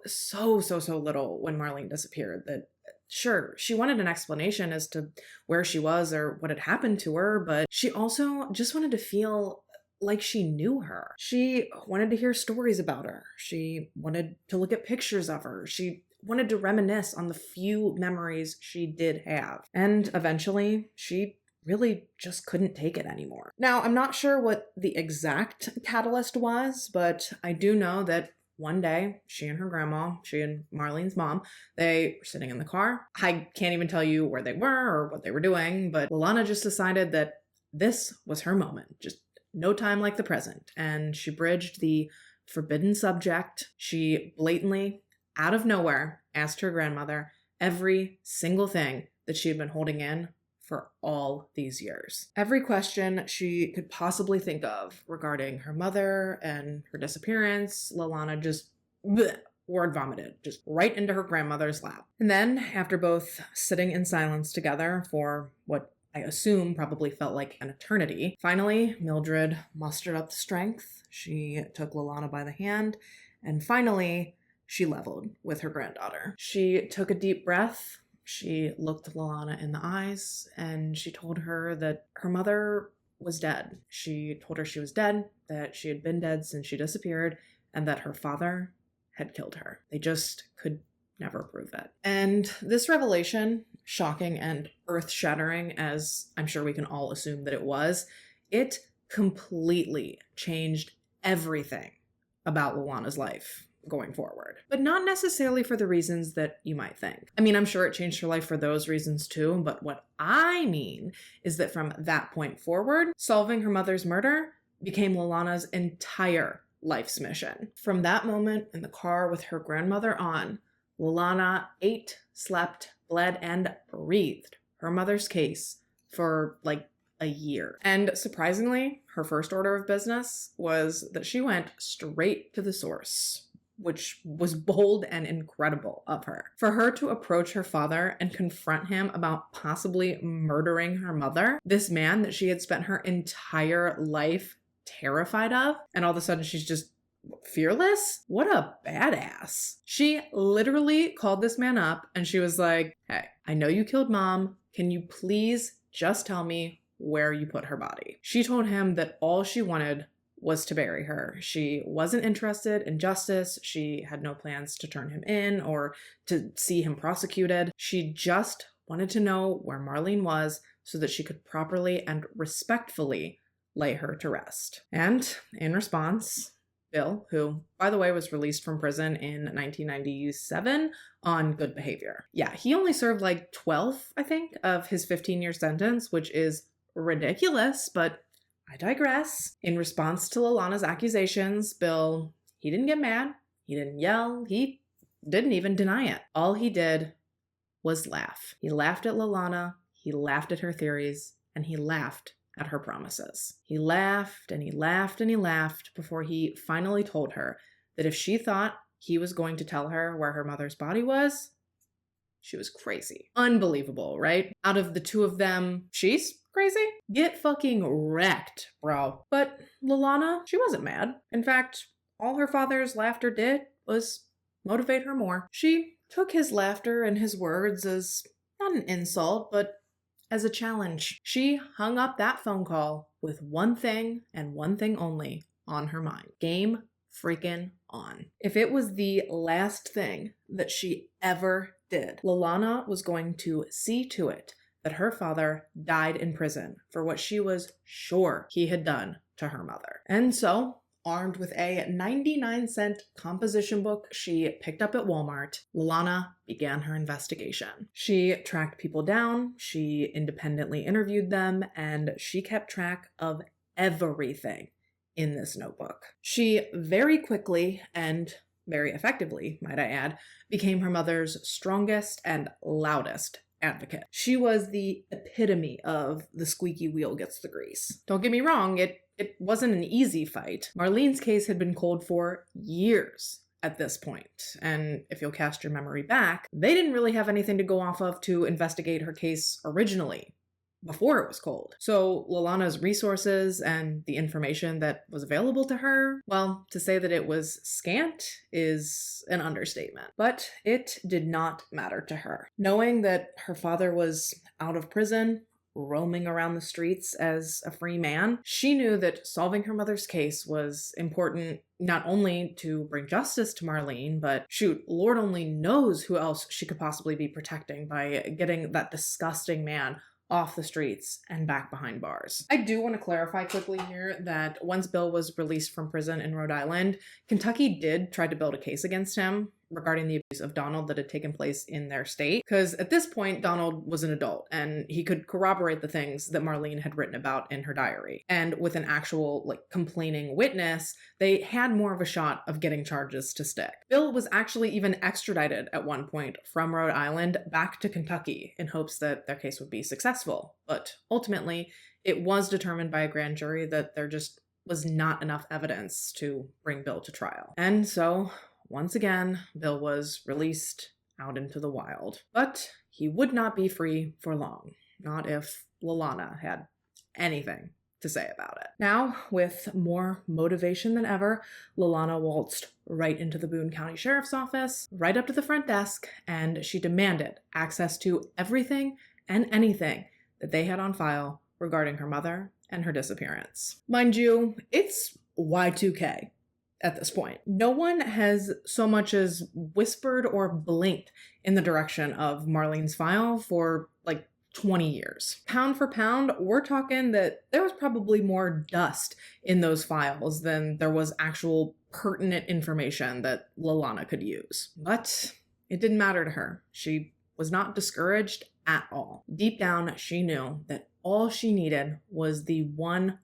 little when Marlene disappeared that sure, she wanted an explanation as to where she was or what had happened to her, but she also just wanted to feel like she knew her. She wanted to hear stories about her. She wanted to look at pictures of her. She wanted to reminisce on the few memories she did have. And eventually, she really just couldn't take it anymore. Now, I'm not sure what the exact catalyst was, but I do know that one day, she and her grandma, she and Marlene's mom, they were sitting in the car. I can't even tell you where they were or what they were doing, but Lalana just decided that this was her moment. Just no time like the present. And she bridged the forbidden subject. She blatantly, out of nowhere, asked her grandmother every single thing that she had been holding in for all these years. Every question she could possibly think of regarding her mother and her disappearance, Lalana just word vomited, just right into her grandmother's lap. And then, after both sitting in silence together for what I assume probably felt like an eternity, finally, Mildred mustered up the strength. She took Lalana by the hand, and finally, she leveled with her granddaughter. She took a deep breath. She looked Lalana in the eyes, and she told her that her mother was dead. She told her she was dead, that she had been dead since she disappeared, and that her father had killed her. They just could never prove it. And this revelation, shocking and earth-shattering, as I'm sure we can all assume that it was, it completely changed everything about Lalana's life going forward. But not necessarily for the reasons that you might think. I mean, I'm sure it changed her life for those reasons too, but what I mean is that from that point forward, solving her mother's murder became Lalana's entire life's mission. From that moment in the car with her grandmother on, Lalana ate, slept, bled, and breathed her mother's case for like a year. And surprisingly, her first order of business was that she went straight to the source, which was bold and incredible of her. For her to approach her father and confront him about possibly murdering her mother, this man that she had spent her entire life terrified of, and all of a sudden she's just fearless? What a badass. She literally called this man up and she was like, hey, I know you killed mom. Can you please just tell me where you put her body? She told him that all she wanted was to bury her. She wasn't interested in justice. She had no plans to turn him in or to see him prosecuted. She just wanted to know where Marlene was so that she could properly and respectfully lay her to rest. And in response, Bill, who, by the way, was released from prison in 1997 on good behavior. Yeah, he only served like 12, I think, of his 15-year sentence, which is ridiculous, but I digress. In response to Lalana's accusations, Bill, he didn't get mad. He didn't yell. He didn't even deny it. All he did was laugh. He laughed at Lalana. He laughed at her theories, and he laughed at her promises. He laughed and he laughed and he laughed before he finally told her that if she thought he was going to tell her where her mother's body was, she was crazy. Unbelievable, right? Out of the two of them, she's crazy? Get fucking wrecked, bro. But Lalana, she wasn't mad. In fact, all her father's laughter did was motivate her more. She took his laughter and his words as not an insult, but as a challenge. She hung up that phone call with one thing and one thing only on her mind. Game freaking on. If it was the last thing that she ever did, Lalana was going to see to it that her father died in prison for what she was sure he had done to her mother. And so, armed with a 99-cent composition book she picked up at Walmart, Lalana began her investigation. She tracked people down, she independently interviewed them, and she kept track of everything in this notebook. She very quickly and very effectively, might I add, became her mother's strongest and loudest advocate. She was the epitome of the squeaky wheel gets the grease. Don't get me wrong, it wasn't an easy fight. Marlene's case had been cold for years at this point, and if you'll cast your memory back, they didn't really have anything to go off of to investigate her case originally, before it was cold. So Lalana's resources and the information that was available to her, well, to say that it was scant is an understatement. But it did not matter to her. Knowing that her father was out of prison, roaming around the streets as a free man, she knew that solving her mother's case was important not only to bring justice to Marlene, but shoot, Lord only knows who else she could possibly be protecting by getting that disgusting man off the streets and back behind bars. I do want to clarify quickly here that once Bill was released from prison in Rhode Island, Kentucky did try to build a case against him regarding the abuse of Donald that had taken place in their state. Because at this point, Donald was an adult and he could corroborate the things that Marlene had written about in her diary. And with an actual, complaining witness, they had more of a shot of getting charges to stick. Bill was actually even extradited at one point from Rhode Island back to Kentucky in hopes that their case would be successful. But ultimately, it was determined by a grand jury that there just was not enough evidence to bring Bill to trial. And so, once again, Bill was released out into the wild. But he would not be free for long. Not if Lalana had anything to say about it. Now, with more motivation than ever, Lalana waltzed right into the Boone County Sheriff's Office, right up to the front desk, and she demanded access to everything and anything that they had on file regarding her mother and her disappearance. Mind you, it's Y2K. At this point, no one has so much as whispered or blinked in the direction of Marlene's file for 20 years. Pound for pound, we're talking that there was probably more dust in those files than there was actual pertinent information that Lalana could use. But it didn't matter to her. She was not discouraged at all. Deep down, she knew that all she needed was the one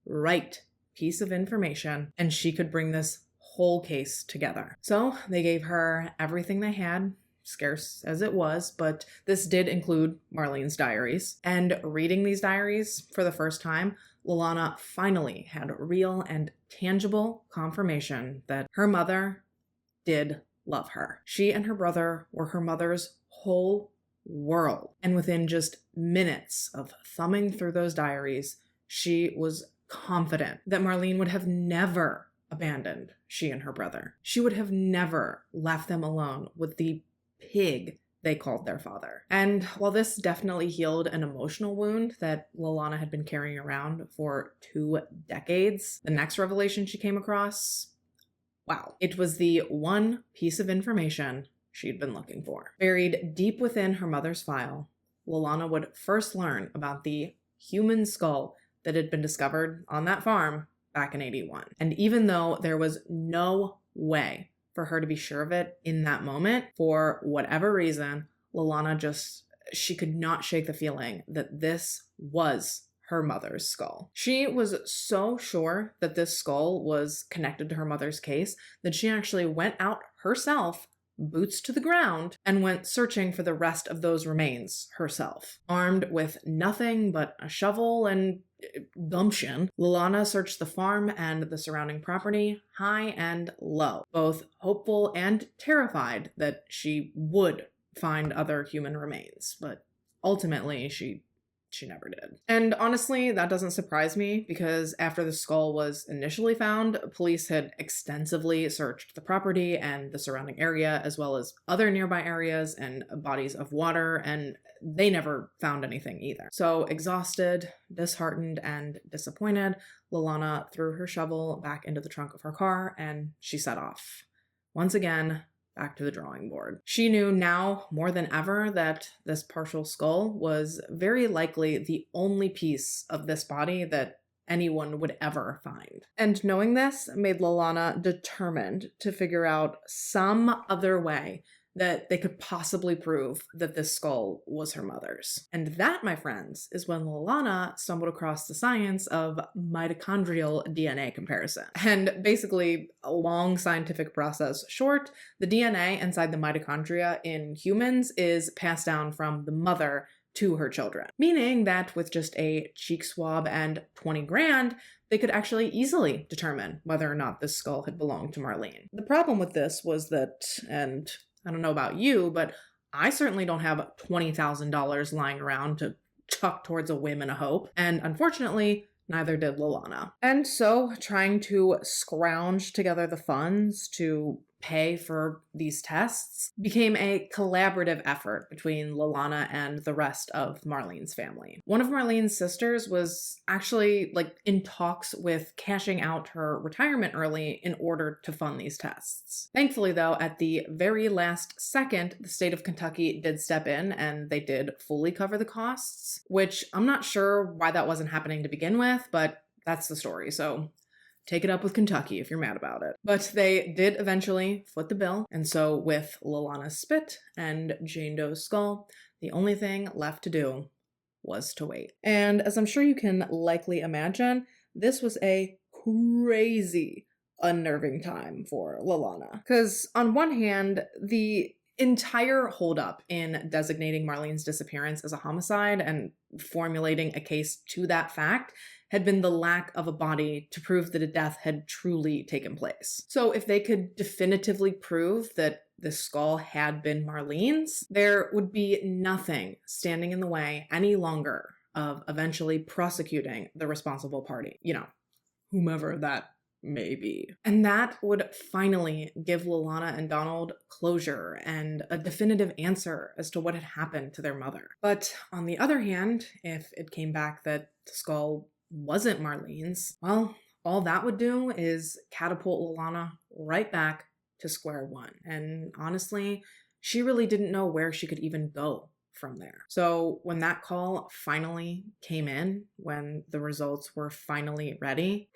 right piece of information, and she could bring this whole case together. So they gave her everything they had, scarce as it was, but this did include Marlene's diaries. And reading these diaries for the first time, Lalana finally had real and tangible confirmation that her mother did love her. She and her brother were her mother's whole world. And within just minutes of thumbing through those diaries, she was confident that Marlene would have never abandoned she and her brother. She would have never left them alone with the pig they called their father. And while this definitely healed an emotional wound that Lalana had been carrying around for 2 decades, the next revelation she came across, wow, it was the one piece of information she'd been looking for. Buried deep within her mother's file, Lalana would first learn about the human skull that had been discovered on that farm back in '81. And even though there was no way for her to be sure of it in that moment, for whatever reason, Lalana she could not shake the feeling that this was her mother's skull. She was so sure that this skull was connected to her mother's case that she actually went out herself, boots to the ground, and went searching for the rest of those remains herself. Armed with nothing but a shovel and gumption, Lalana searched the farm and the surrounding property high and low, both hopeful and terrified that she would find other human remains, but ultimately she never did. And honestly, that doesn't surprise me because after the skull was initially found, police had extensively searched the property and the surrounding area, as well as other nearby areas and bodies of water, and they never found anything either. So exhausted, disheartened, and disappointed, Lalana threw her shovel back into the trunk of her car and she set off. Once again, back to the drawing board. She knew now more than ever that this partial skull was very likely the only piece of this body that anyone would ever find. And knowing this made Lalana determined to figure out some other way that they could possibly prove that this skull was her mother's. And that, my friends, is when Lalana stumbled across the science of mitochondrial DNA comparison. And basically, a long scientific process short, the DNA inside the mitochondria in humans is passed down from the mother to her children. Meaning that with just a cheek swab and 20 grand, they could actually easily determine whether or not this skull had belonged to Marlene. The problem with this was that, and I don't know about you, but I certainly don't have $20,000 lying around to chuck towards a whim and a hope. And unfortunately, neither did Lalana. And so, trying to scrounge together the funds to pay for these tests became a collaborative effort between Lalana and the rest of Marlene's family. One of Marlene's sisters was actually in talks with cashing out her retirement early in order to fund these tests. Thankfully though, at the very last second, the state of Kentucky did step in and they did fully cover the costs, which I'm not sure why that wasn't happening to begin with, but that's the story. So take it up with Kentucky if you're mad about it. But they did eventually foot the bill, and so with Lalana's spit and Jane Doe's skull, the only thing left to do was to wait. And as I'm sure you can likely imagine, this was a crazy, unnerving time for Lalana. Because on one hand, the entire holdup in designating Marlene's disappearance as a homicide and formulating a case to that fact had been the lack of a body to prove that a death had truly taken place. So if they could definitively prove that the skull had been Marlene's, there would be nothing standing in the way any longer of eventually prosecuting the responsible party. Whomever that may be. And that would finally give Lalana and Donald closure and a definitive answer as to what had happened to their mother. But on the other hand, if it came back that the skull wasn't Marlene's, well, all that would do is catapult Lalana right back to square one. And honestly, she really didn't know where she could even go from there. So when that call finally came in, when the results were finally ready,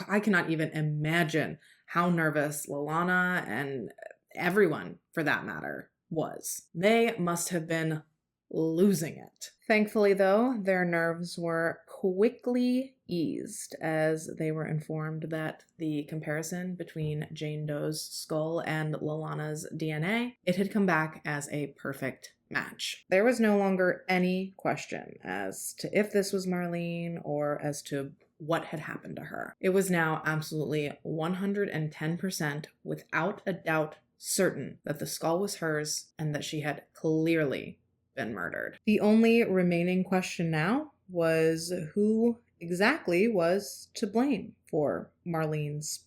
I cannot even imagine how nervous Lalana and everyone, for that matter, was. They must have been losing it. Thankfully, though, their nerves were quickly eased as they were informed that the comparison between Jane Doe's skull and Lalana's DNA, it had come back as a perfect match. There was no longer any question as to if this was Marlene or as to what had happened to her. It was now absolutely 110% without a doubt certain that the skull was hers and that she had clearly been murdered. The only remaining question now was who exactly was to blame for Marlene's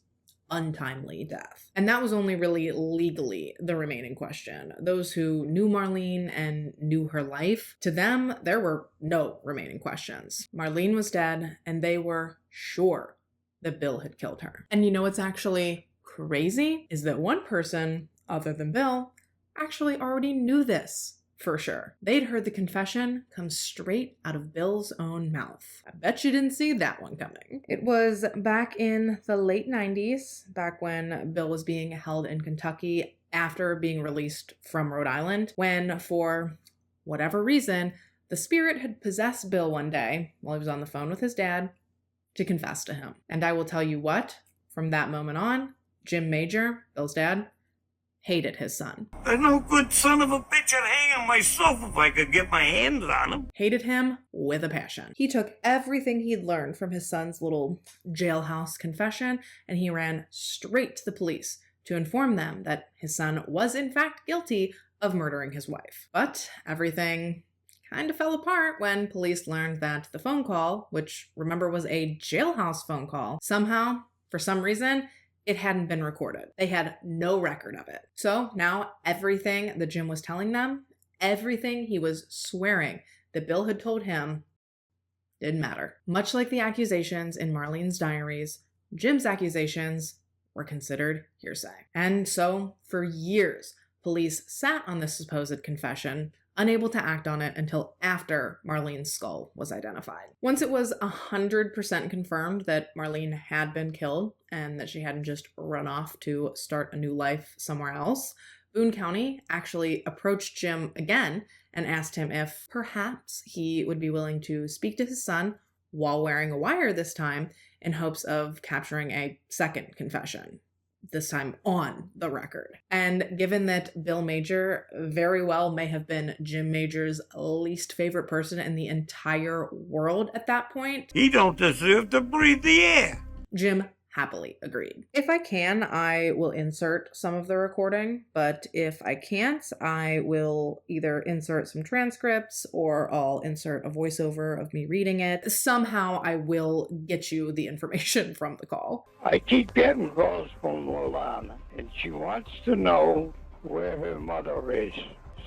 untimely death. And that was only really legally the remaining question. Those who knew Marlene and knew her life, to them, there were no remaining questions. Marlene was dead, and they were sure that Bill had killed her. And what's actually crazy is that one person, other than Bill, actually already knew this. For sure. They'd heard the confession come straight out of Bill's own mouth. I bet you didn't see that one coming. It was back in the late 90s, back when Bill was being held in Kentucky after being released from Rhode Island, when, for whatever reason, the spirit had possessed Bill one day while he was on the phone with his dad to confess to him. And I will tell you what, from that moment on, Jim Major, Bill's dad, hated his son. A no good son of a bitch I'd hang on myself if I could get my hands on him. Hated him with a passion. He took everything he'd learned from his son's little jailhouse confession and he ran straight to the police to inform them that his son was in fact guilty of murdering his wife. But everything kind of fell apart when police learned that the phone call, which remember was a jailhouse phone call, somehow, for some reason, it hadn't been recorded. They had no record of it. So now everything that Jim was telling them, everything he was swearing that Bill had told him, didn't matter. Much like the accusations in Marlene's diaries, Jim's accusations were considered hearsay. And so, for years, police sat on this supposed confession, unable to act on it until after Marlene's skull was identified. Once it was 100% confirmed that Marlene had been killed and that she hadn't just run off to start a new life somewhere else, Boone County actually approached Jim again and asked him if perhaps he would be willing to speak to his son while wearing a wire this time in hopes of capturing a second confession, this time on the record. And given that Bill Major very well may have been Jim Major's least favorite person in the entire world at that point, He don't deserve to breathe the air. Jim happily agreed. If I can, I will insert some of the recording, but if I can't, I will either insert some transcripts or I'll insert a voiceover of me reading it. Somehow I will get you the information from the call. I keep getting calls from Lolana, and she wants to know where her mother is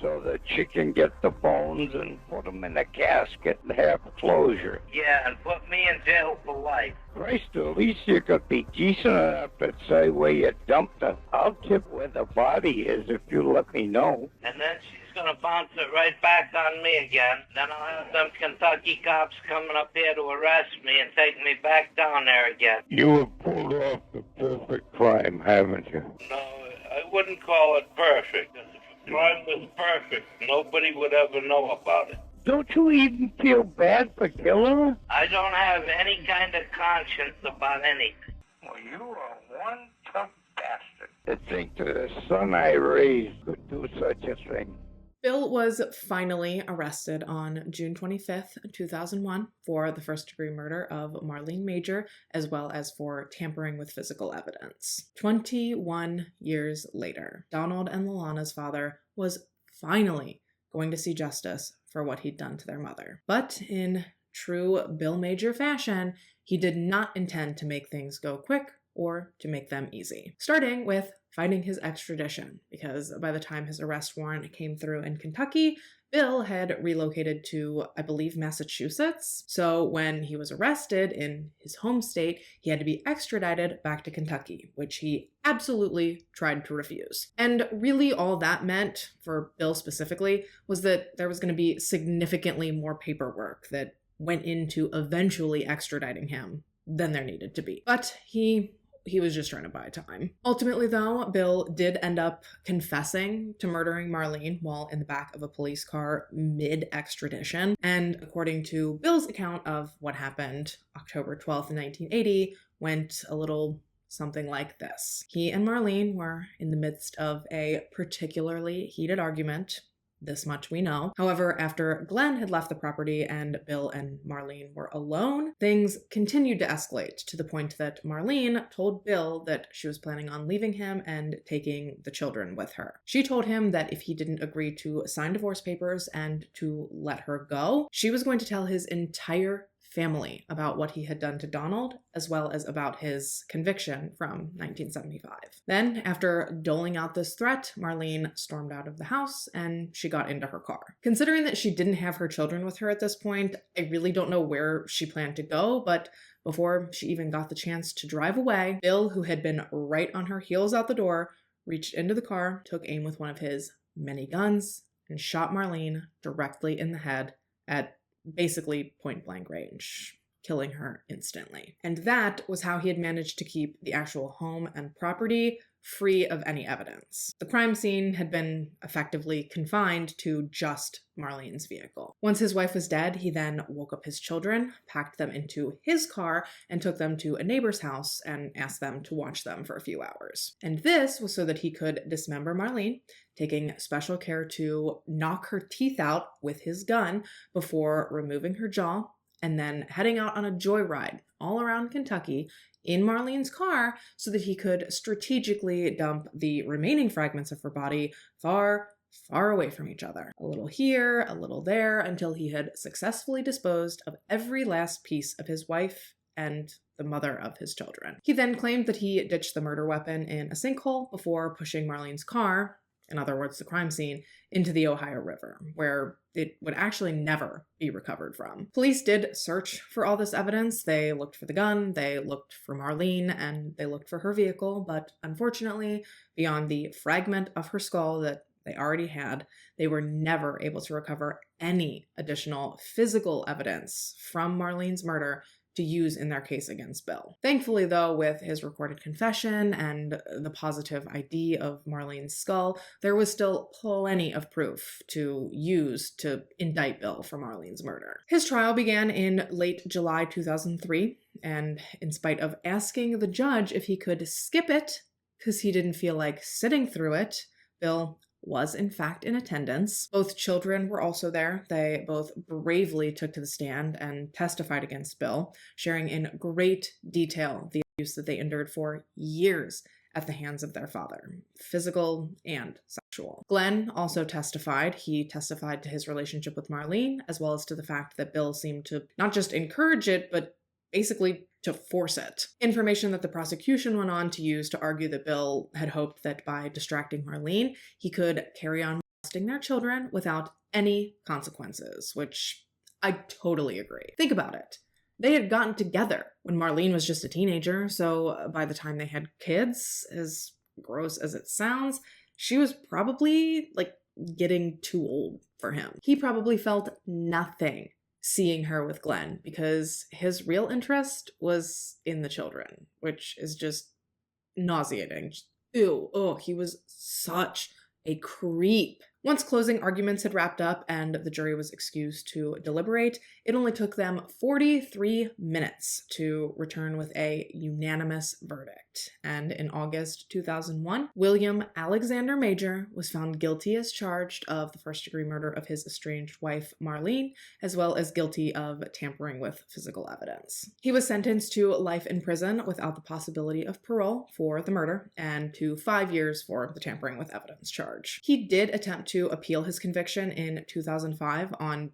so that she can get the bones and put them in a casket and have closure. Yeah, and put me in jail for life. Christ, at least you could be decent enough to say where you dumped her. I'll tip where the body is if you let me know. And then she's gonna bounce it right back on me again. Then I'll have them Kentucky cops coming up here to arrest me and take me back down there again. You have pulled off the perfect crime, haven't you? No, I wouldn't call it perfect. If the crime was perfect, nobody would ever know about it. Don't you even feel bad for killing her? I don't have any kind of conscience about anything. Well, you are one tough bastard. To think that the son I raised could do such a thing. Bill was finally arrested on June 25th, 2001 for the first-degree murder of Marlene Major, as well as for tampering with physical evidence. 21 years later, Donald and Lolana's father was finally going to see justice for what he'd done to their mother. But in true Bill Major fashion, he did not intend to make things go quick or to make them easy. Starting with fighting his extradition, because by the time his arrest warrant came through in Kentucky, Bill had relocated to, I believe, Massachusetts. So when he was arrested in his home state, he had to be extradited back to Kentucky, which he absolutely tried to refuse. And really all that meant, for Bill specifically, was that there was going to be significantly more paperwork that went into eventually extraditing him than there needed to be. But he was just trying to buy time. Ultimately, though, Bill did end up confessing to murdering Marlene while in the back of a police car mid-extradition. And according to Bill's account of what happened October 12th, 1980, went a little something like this. He and Marlene were in the midst of a particularly heated argument. This much we know. However, after Glenn had left the property and Bill and Marlene were alone, things continued to escalate to the point that Marlene told Bill that she was planning on leaving him and taking the children with her. She told him that if he didn't agree to sign divorce papers and to let her go, she was going to tell his entire family about what he had done to Donald, as well as about his conviction from 1975. Then, after doling out this threat, Marlene stormed out of the house and she got into her car. Considering that she didn't have her children with her at this point, I really don't know where she planned to go, but before she even got the chance to drive away, Bill, who had been right on her heels out the door, reached into the car, took aim with one of his many guns, and shot Marlene directly in the head at basically point-blank range, killing her instantly. And that was how he had managed to keep the actual home and property free of any evidence. The crime scene had been effectively confined to just Marlene's vehicle. Once his wife was dead, he then woke up his children, packed them into his car, and took them to a neighbor's house and asked them to watch them for a few hours. And this was so that he could dismember Marlene, taking special care to knock her teeth out with his gun before removing her jaw, and then heading out on a joyride all around Kentucky in Marlene's car so that he could strategically dump the remaining fragments of her body far, far away from each other. A little here, a little there, until he had successfully disposed of every last piece of his wife and the mother of his children. He then claimed that he ditched the murder weapon in a sinkhole before pushing Marlene's car, in other words, the crime scene, into the Ohio River, where it would actually never be recovered from. Police did search for all this evidence. They looked for the gun, they looked for Marlene, and they looked for her vehicle, but unfortunately, beyond the fragment of her skull that they already had, they were never able to recover any additional physical evidence from Marlene's murder to use in their case against Bill. Thankfully, though, with his recorded confession and the positive ID of Marlene's skull, there was still plenty of proof to use to indict Bill for Marlene's murder. His trial began in late July 2003, and in spite of asking the judge if he could skip it because he didn't feel like sitting through it, Bill was in fact in attendance. Both children were also there. They both bravely took to the stand and testified against Bill, sharing in great detail the abuse that they endured for years at the hands of their father, physical and sexual. Glenn also testified. He testified to his relationship with Marlene, as well as to the fact that Bill seemed to not just encourage it, but basically to force it. Information that the prosecution went on to use to argue that Bill had hoped that by distracting Marlene, he could carry on molesting their children without any consequences, which I totally agree. Think about it. They had gotten together when Marlene was just a teenager, so by the time they had kids, as gross as it sounds, she was probably getting too old for him. He probably felt nothing seeing her with Glenn because his real interest was in the children, which is just nauseating. Ew, oh, he was such a creep. Once closing arguments had wrapped up and the jury was excused to deliberate, it only took them 43 minutes to return with a unanimous verdict. And in August 2001, William Alexander Major was found guilty as charged of the first-degree murder of his estranged wife, Marlene, as well as guilty of tampering with physical evidence. He was sentenced to life in prison without the possibility of parole for the murder and to 5 years for the tampering with evidence charge. He did attempt to appeal his conviction in 2005 on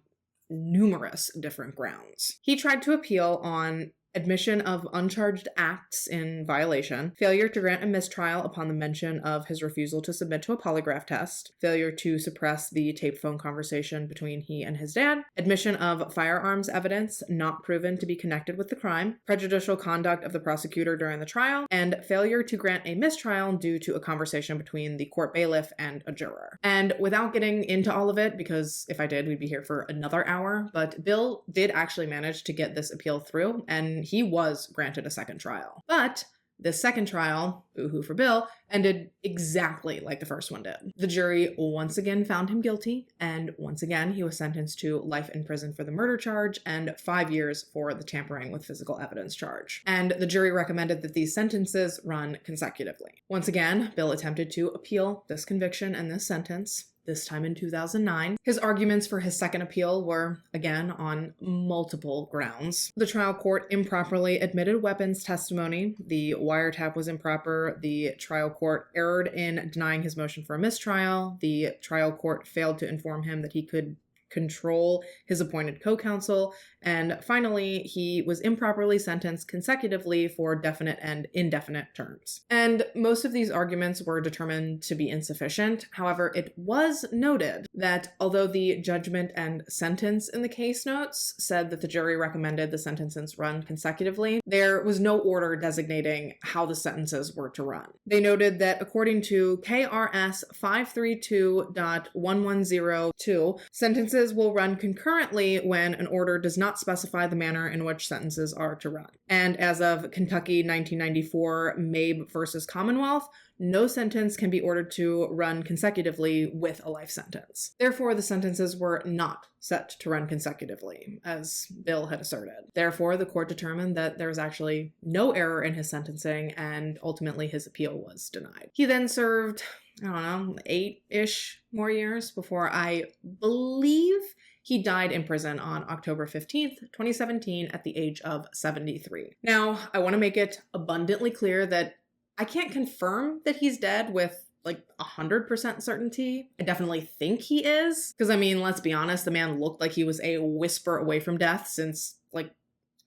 numerous different grounds. He tried to appeal on admission of uncharged acts in violation, failure to grant a mistrial upon the mention of his refusal to submit to a polygraph test, failure to suppress the taped phone conversation between he and his dad, admission of firearms evidence not proven to be connected with the crime, prejudicial conduct of the prosecutor during the trial, and failure to grant a mistrial due to a conversation between the court bailiff and a juror. And without getting into all of it, because if I did, we'd be here for another hour, but Bill did actually manage to get this appeal through, and he was granted a second trial. But this second trial, boo-hoo for Bill, ended exactly like the first one did. The jury once again found him guilty, and once again he was sentenced to life in prison for the murder charge and 5 years for the tampering with physical evidence charge. And the jury recommended that these sentences run consecutively. Once again, Bill attempted to appeal this conviction and this sentence, this time in 2009. His arguments for his second appeal were, again, on multiple grounds. The trial court improperly admitted weapons testimony, the wiretap was improper, the trial court erred in denying his motion for a mistrial, the trial court failed to inform him that he could control his appointed co-counsel, and finally, he was improperly sentenced consecutively for definite and indefinite terms. And most of these arguments were determined to be insufficient. However, it was noted that although the judgment and sentence in the case notes said that the jury recommended the sentences run consecutively, there was no order designating how the sentences were to run. They noted that according to KRS 532.1102, sentences will run concurrently when an order does not specify the manner in which sentences are to run. And as of Kentucky 1994 Mabe versus Commonwealth, no sentence can be ordered to run consecutively with a life sentence. Therefore, the sentences were not set to run consecutively, as Bill had asserted. Therefore, the court determined that there was actually no error in his sentencing, and ultimately his appeal was denied. He then served, 8-ish more years before, I believe, he died in prison on October 15th, 2017 at the age of 73. Now, I want to make it abundantly clear that I can't confirm that he's dead with like 100% certainty. I definitely think he is. Because, I mean, let's be honest, the man looked like he was a whisper away from death since, like,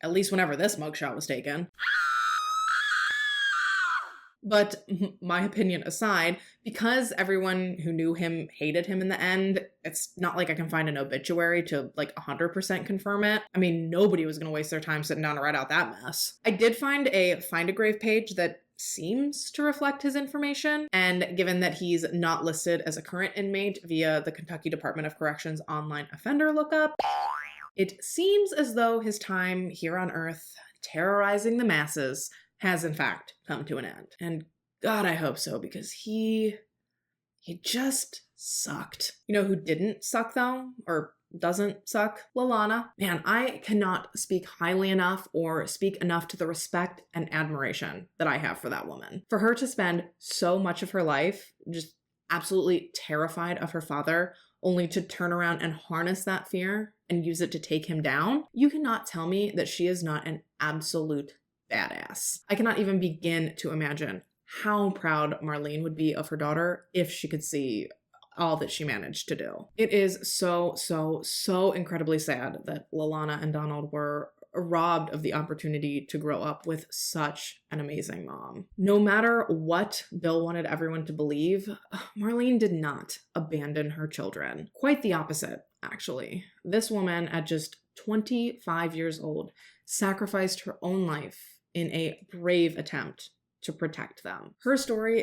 at least whenever this mugshot was taken. But my opinion aside, because everyone who knew him hated him in the end, it's not like I can find an obituary to like 100% confirm it. I mean, nobody was going to waste their time sitting down to write out that mess. I did find a Find a Grave page that seems to reflect his information, and given that he's not listed as a current inmate via the Kentucky Department of Corrections online offender lookup, it seems as though his time here on Earth terrorizing the masses has in fact come to an end. And God, I hope so, because he just sucked. You know who didn't suck though? Or doesn't suck? Lalana. Man, I cannot speak highly enough or speak enough to the respect and admiration that I have for that woman. For her to spend so much of her life just absolutely terrified of her father, only to turn around and harness that fear and use it to take him down, you cannot tell me that she is not an absolute badass. I cannot even begin to imagine how proud Marlene would be of her daughter if she could see all that she managed to do. It is so incredibly sad that Lalana and Donald were robbed of the opportunity to grow up with such an amazing mom. No matter what Bill wanted everyone to believe, Marlene did not abandon her children. Quite the opposite, actually. This woman, at just 25 years old, sacrificed her own life in a brave attempt to protect them. Her story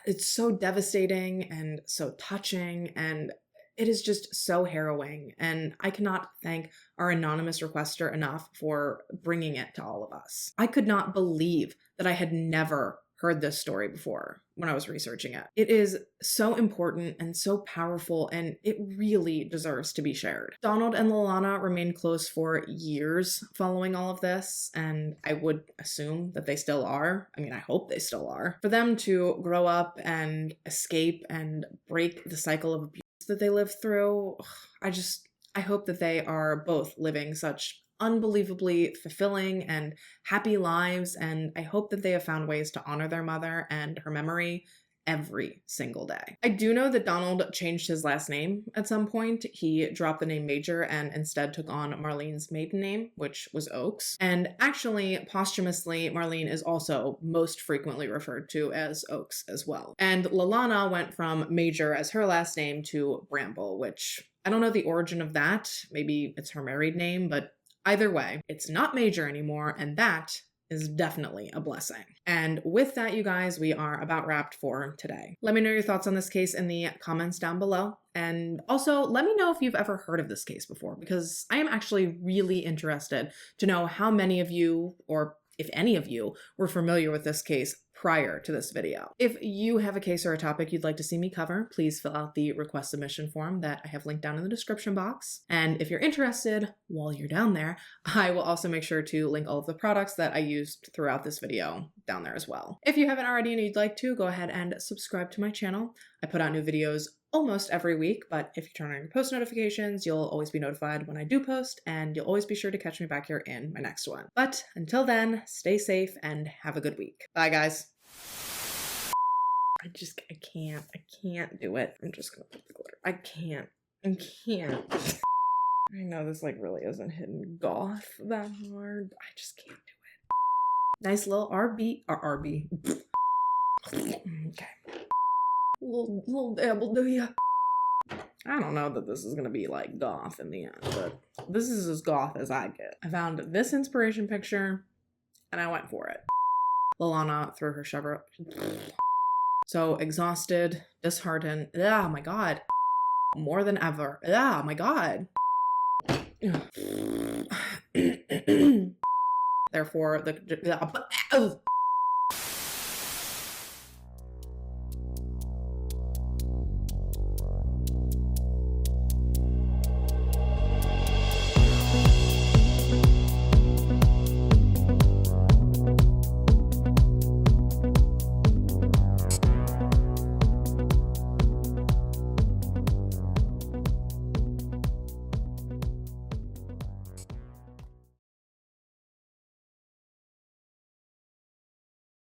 it's so devastating and so touching, and it is just so harrowing, and I cannot thank our anonymous requester enough for bringing it to all of us. I could not believe that I had never heard this story before when I was researching it. It is so important and so powerful, and it really deserves to be shared. Donald and Lalana remained close for years following all of this, and I would assume that they still are. I mean, I hope they still are. For them to grow up and escape and break the cycle of abuse that they lived through, I hope that they are both living such unbelievably fulfilling and happy lives, and I hope that they have found ways to honor their mother and her memory every single day. I do know that Donald changed his last name at some point. He dropped the name Major and instead took on Marlene's maiden name, which was Oakes. And actually, posthumously, Marlene is also most frequently referred to as Oakes as well. And Lalana went from Major as her last name to Bramble, which I don't know the origin of that. Maybe it's her married name, but either way, it's not Major anymore, and that is definitely a blessing. And with that, you guys, we are about wrapped for today. Let me know your thoughts on this case in the comments down below. And also, let me know if you've ever heard of this case before, because I am actually really interested to know how many of you, or if any of you, were familiar with this case prior to this video. If you have a case or a topic you'd like to see me cover, please fill out the request submission form that I have linked down in the description box. And if you're interested, while you're down there, I will also make sure to link all of the products that I used throughout this video down there as well. If you haven't already and you'd like to, go ahead and subscribe to my channel. I put out new videos almost every week, but if you turn on your post notifications, you'll always be notified when I do post, and you'll always be sure to catch me back here in my next one. But until then, stay safe and have a good week. Bye, guys. I can't do it. I'm just gonna put the glitter. I can't. I know this like really isn't hitting goth that hard. I just can't do it. Nice little RB. Okay. Little dabble, do ya? I don't know that this is gonna be like goth in the end, but this is as goth as I get. I found this inspiration picture and I went for it. Lalana threw her shovel. So exhausted, disheartened. Oh my god. More than ever. Oh my god. Therefore,